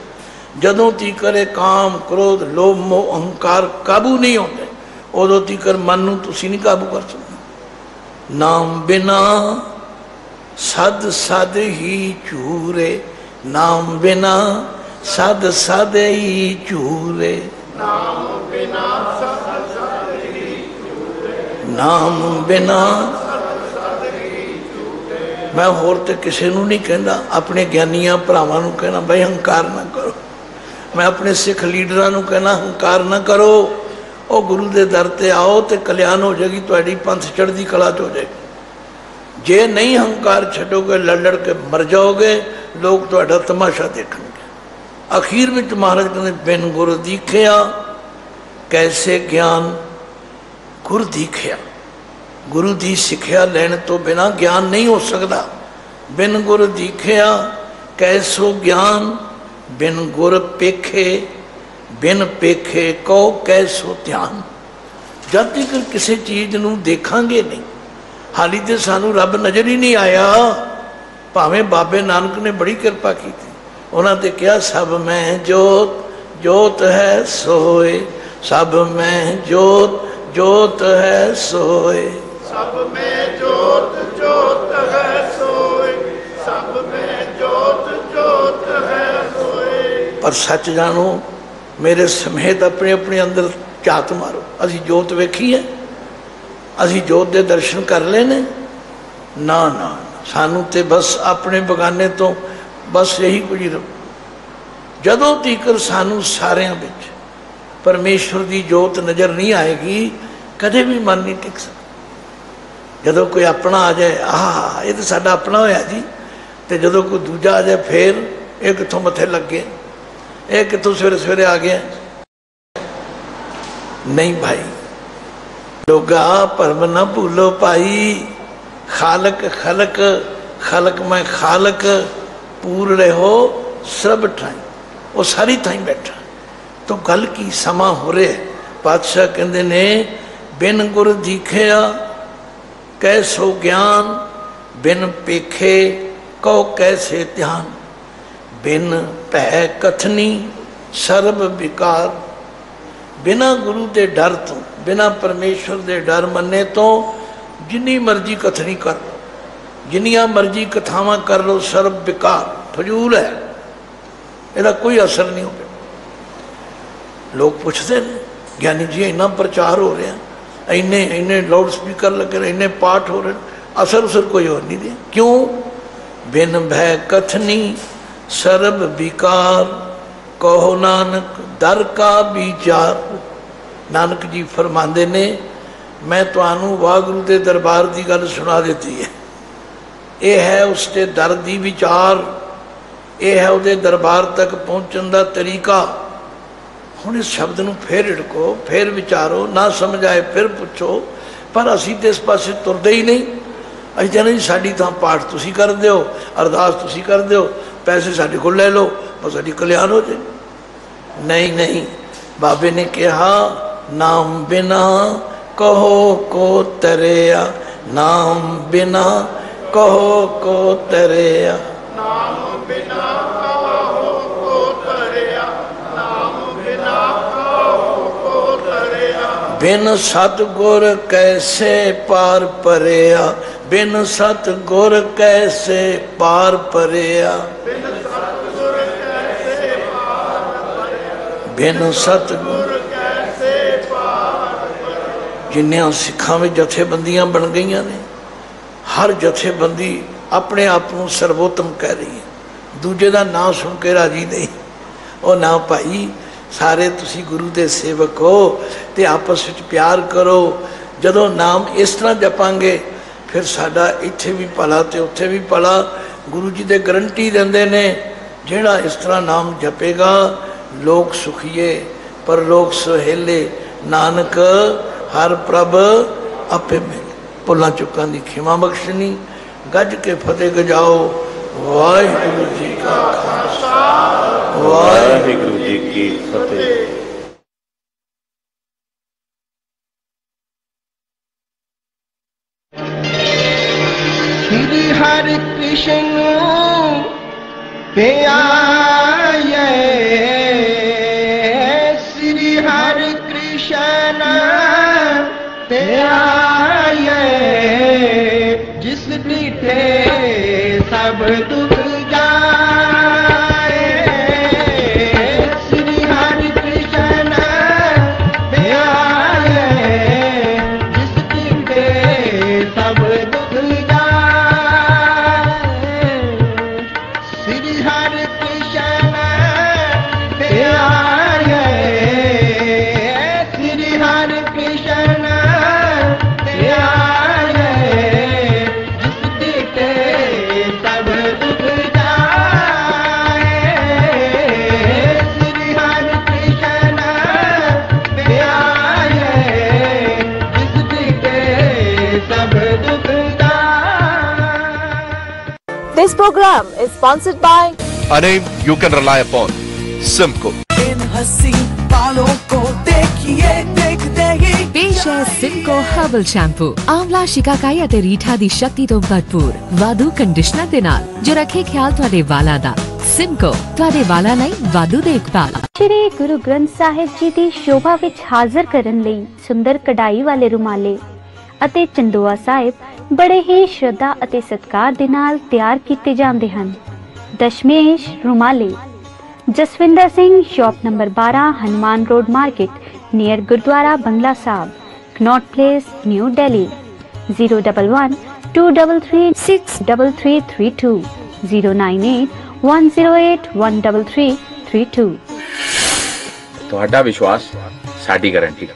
जदों तीकर काम क्रोध लोभ मोह अहंकार काबू नहीं होते, उदों तीकर मन नूं तुसीं नहीं काबू कर सकते। नाम बिना सद सद ही चूरे, नाम बिना सद सद ही चूरे, नाम बिना सद सद ही चूरे, नाम बिना। सद ही चूरे। मैं होर तो किसी नूं नहीं कहता, अपने ज्ञानियां भरावां नूं कहना भाई हंकार ना करो। मैं अपने सिख लीडरां नूं कहना हंकार ना करो। और गुरु के दर ते आओ तो कल्याण हो जाएगी, तुहाडी पंथ चढ़दी कला च हो जाएगी। जे नहीं हंकार छड्डोगे, लड़ लड़ के मर जाओगे, लोग तुहाडा तमाशा देखणगे। अखीर में महाराज कहते बिन गुर दीखिया कैसे ज्ञान, गुर दीखिया गुरु की सिक्ख्या लैण तो बिना ज्ञान नहीं हो सकता। बिन गुर दीखिया कैसो ज्ञान, बिन गुर पेखे, बिन पेखे को कैसो ध्यान। जब तक किसी चीज़ नूं देखांगे नहीं, हाली तो सानू रब नज़र ही नहीं आया। भावें बाबे नानक ने बड़ी कृपा की थी, उन्होंने कहा सब में जोत जोत है सोए, सब में जोत जोत है सोए, सब में जोत जोत है सोए, सब में जोत जोत है सोए। पर सच जानो मेरे समेत अपने अपने अंदर झात मारो। असी जोत वेखी है, असी जोत के दर्शन कर लेने ना ना, सानू तो बस अपने बगाने तो बस यही कुछ ही। जदों तीकर सानू सारिਆਂ ਵਿੱਚ परमेश्वर की जोत नज़र नहीं आएगी, कदे भी मन नहीं टिक सकता। जदों कोई अपना आ जाए, आह ये तो साडा अपना होया जी, तो जदों कोई दूजा आ जाए फिर ये कितों मत्थे लग गए, ये कितों सवेरे सवेरे आ गया। नहीं भाई, लोगा भरम ना भूलो भाई, खालक खलक खलक में खालक पूर रहो सब ठाई, वो सारी थाई बैठा। तो गल की समा हो रहा है। पातशाह कहते ने बिन गुर दीखिया कैसो ज्ञान, बिन पेखे कौ कैसे ध्यान। बिन भै कथनी सर्ब विकार। बिना गुरु के डर तो, बिना परमेश्वर के डर मन्ने तो जिन्नी मर्जी कथनी कर लो, जिन्नियां मर्जी कथावां कर लो, सर्ब विकार, फजूल है, इसका कोई असर नहीं होगा। लोग पूछते हैं ज्ञानी जी इन्ना प्रचार हो रहा, इन्ने इन्ने लाउड स्पीकर लगे रहे, इन्ने पाठ हो रहे, असर कोई और नहीं दिया। क्यों? बिन भय कथनी सर्ब विकार, कहो नानक दर का विचार। नानक जी फरमाते ने, मैं तुहानू वाहगुरु के दरबार की गल सुना देती है, यह है उसके दर की विचार, यह है उसके दरबार तक पहुँचने का तरीका। हुण इस शब्द नूं फिर हिड़को, फिर विचारो, ना समझ आए फिर पुछो, पर असीं ते इस पासे तुरदे ही नहीं। असीं कहने जी साडी तां पाठ तुसीं कर दिओ, अरदास तुसीं कर दिओ, पैसे साडे कोल ले लो, बस साडी कल्याण हो जाए। नहीं नहीं, बाबे ने कहा नाम बिना कहो को तरेया, नाम बिना कहो को तरेया, नाम बिना कहो को तरेया, नाम बिना कहो को तरेया। बिन सतगुर कैसे पार परेया, बिन सतगुर कैसे पार परेया, बिन सतगुर कैसे पार परेया, बिन सतगुर कैसे पार परेया। जिन्नियां सिखां में जथेबंदियां बन गई ने, हर जथेबंदी अपने आप को सर्वोत्तम कह रही है, दूजे का नाम सुन के राजी नहीं। और ना भाई सारे तुसी गुरु के सेवक हो तो आपस में प्यार करो। जदों नाम इस तरह जपांगे फिर साडा इत्थे भी भला तो उत्थे भी भला। गुरु जी दे गारंटी देंदे ने, जिहड़ा इस तरह नाम जपेगा लोक सुखीए पर लोक सुहेले, नानक हर प्रभ आपे मिले। भुलां चुकां दी खिमा बख्शनी, गज के फतेह गजाओ। वाहिगुरु जी का खालसा, वाहिगुरु जी की फतेह। श्री हरि कृष्ण प्यारे, श्री हरि कृष्ण प्यारे, जिस डीठे सब दुख जाए। श्री हरि कृष्ण प्यारे, जिस डीठे सब दुख जाए। श्री हरि कृष्ण प्यारे, श्री हरि कृष्ण प्यारे, जिस डीठे सब दुख जाए। श्री हरि कृष्ण प्यारे, जिस डीठे सब दुख जाए। This program is sponsored by a name you can rely upon, Simco. इन हंसी बालों को देखिए देखते ही पेश है सिमको हर्बल शैम्पू आंवला शिकाकाई ਅਤੇ ਰੀਠਾ ਦੀ ਸ਼ਕਤੀ ਤੋਂ ਭਰਪੂਰ ਵਾਧੂ ਕੰਡੀਸ਼ਨਰ ਦੇ ਨਾਲ ਜੋ ਰੱਖੇ ਖਿਆਲ ਤੁਹਾਡੇ ਵਾਲਾਂ ਦਾ। ਸਿਮਕੋ ਤੁਹਾਡੇ ਵਾਲਾਂ ਲਈ ਵਾਧੂ ਦੇਖਭਾਲ। श्री गुरु ग्रंथ साहिब जी की शोभा विच हाजिर करन लई सुंदर कढ़ाई वाले रुमाले ਅਤੇ ਚੰਦੋਆ ਸਾਹਿਬ बड़े ही श्रद्धा ਅਤੇ सत्कार ਦੇ ਨਾਲ ਤਿਆਰ ਕੀਤੇ ਜਾਂਦੇ ਹਨ। Dashmesh Rumale Jasvinder Singh, shop number 12, Hanuman road market, near Gurudwara Bangla Sahib, Connaught place, new Delhi. 011 233 63332 098 108 13332। ਤੁਹਾਡਾ ਵਿਸ਼ਵਾਸ ਸਾਡੀ ਗਾਰੰਟੀ।